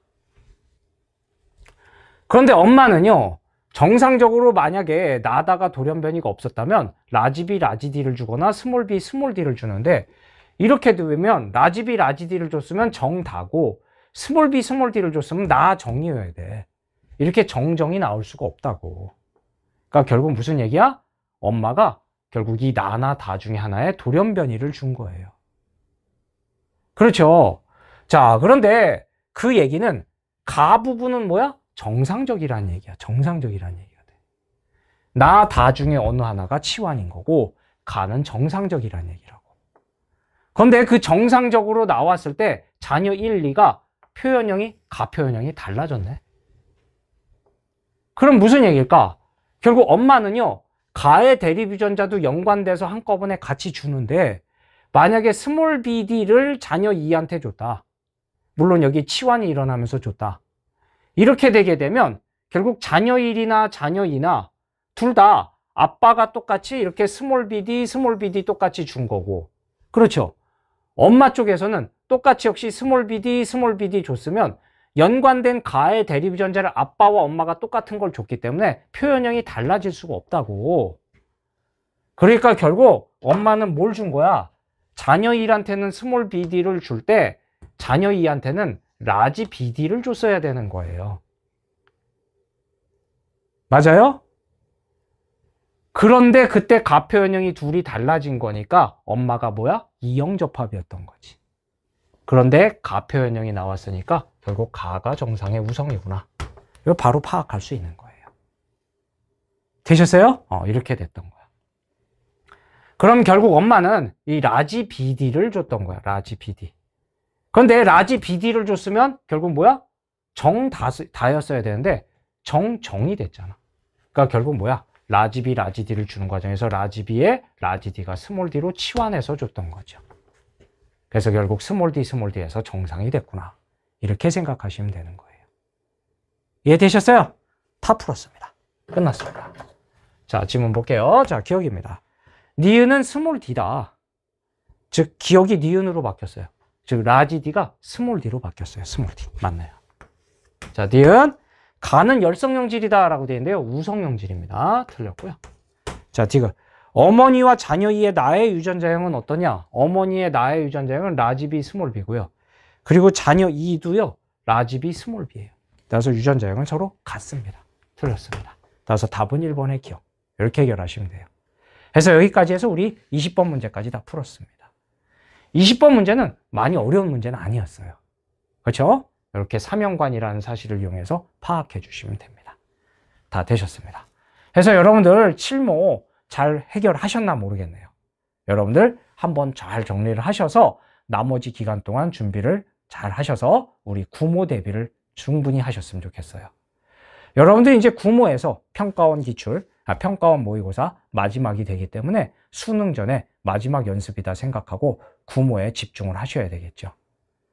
그런데 엄마는요, 정상적으로 만약에 나다가 돌연변이가 없었다면 라지 b, 라지 d를 주거나 스몰 b, 스몰 d를 주는데 이렇게 되면 라지 b, 라지 d를 줬으면 정다고 스몰 b, 스몰 d를 줬으면 나 정이어야 돼. 이렇게 정정이 나올 수가 없다고. 그러니까 결국 무슨 얘기야? 엄마가 결국 이 나나 다 중에 하나의 돌연변이를 준 거예요. 그렇죠. 자, 그런데 그 얘기는 가 부분은 뭐야? 정상적이라는 얘기야. 정상적이라는 얘기가 돼. 나 다 중에 어느 하나가 치환인 거고 가는 정상적이라는 얘기라고. 그런데 그 정상적으로 나왔을 때 자녀 1, 2가 표현형이 가 표현형이 달라졌네. 그럼 무슨 얘기일까? 결국 엄마는요, 가의 대립 유전자도 연관돼서 한꺼번에 같이 주는데 만약에 스몰 bd를 자녀 2한테 줬다. 물론 여기 치환이 일어나면서 줬다. 이렇게 되게 되면 결국 자녀 1이나 자녀 2나 둘 다 아빠가 똑같이 이렇게 스몰 bd 똑같이 준 거고. 그렇죠. 엄마 쪽에서는 똑같이 역시 스몰 bd 줬으면 연관된 가의 대립 유전자를 아빠와 엄마가 똑같은 걸 줬기 때문에 표현형이 달라질 수가 없다고. 그러니까 결국 엄마는 뭘 준 거야? 자녀 1한테는 스몰 bd를 줄 때 자녀 2한테는 라지 bd를 줬어야 되는 거예요. 맞아요? 그런데 그때 가 표현형이 둘이 달라진 거니까 엄마가 뭐야? 이형접합이었던 거지. 그런데 가 표현형이 나왔으니까 결국 가가 정상의 우성이구나. 이거 바로 파악할 수 있는 거예요. 되셨어요? 이렇게 됐던 거야. 그럼 결국 엄마는 이 라지 bd를 줬던 거야. 라지 bd. 그런데 라지 bd를 줬으면 결국 뭐야? 다였어야 되는데 정이 됐잖아. 그러니까 결국 뭐야? 라지 b, 라지 d를 주는 과정에서 라지 b에 라지 d가 스몰 d로 치환해서 줬던 거죠. 그래서 결국 스몰 d에서 정상이 됐구나. 이렇게 생각하시면 되는 거예요. 이해되셨어요? 다 풀었습니다. 끝났습니다. 자, 질문 볼게요. 자, 기억입니다. 니은은 스몰 d다. 즉, 기억이 니은으로 바뀌었어요. 즉, 라지 d가 스몰 d로 바뀌었어요. 스몰 d. 맞나요? 자, 니은. 가는 열성형질이다 라고 되어 있는데요. 우성형질입니다. 틀렸고요. 자, 디귿. 어머니와 자녀 2의 나의 유전자형은 어떠냐? 어머니의 나의 유전자형은 라지 b 스몰 b고요. 그리고 자녀 2도요. 라지 b 스몰 b예요. 따라서 유전자형은 서로 같습니다. 틀렸습니다. 따라서 답은 1번의 기억. 이렇게 해결하시면 돼요. 그래서 여기까지 해서 우리 20번 문제까지 다 풀었습니다. 20번 문제는 많이 어려운 문제는 아니었어요. 그렇죠? 이렇게 삼형관이라는 사실을 이용해서 파악해 주시면 됩니다. 다 되셨습니다. 그래서 여러분들 7모 잘 해결하셨나 모르겠네요. 여러분들 한번 잘 정리를 하셔서 나머지 기간 동안 준비를 잘 하셔서 우리 9모 대비를 충분히 하셨으면 좋겠어요. 여러분들 이제 9모에서 평가원 기출, 평가원 모의고사 마지막이 되기 때문에 수능 전에 마지막 연습이다 생각하고 9모에 집중을 하셔야 되겠죠.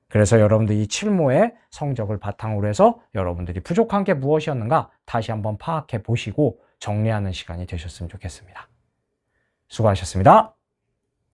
그래서 여러분들 이 7모의 성적을 바탕으로 해서 여러분들이 부족한 게 무엇이었는가 다시 한번 파악해 보시고 정리하는 시간이 되셨으면 좋겠습니다. 수고하셨습니다.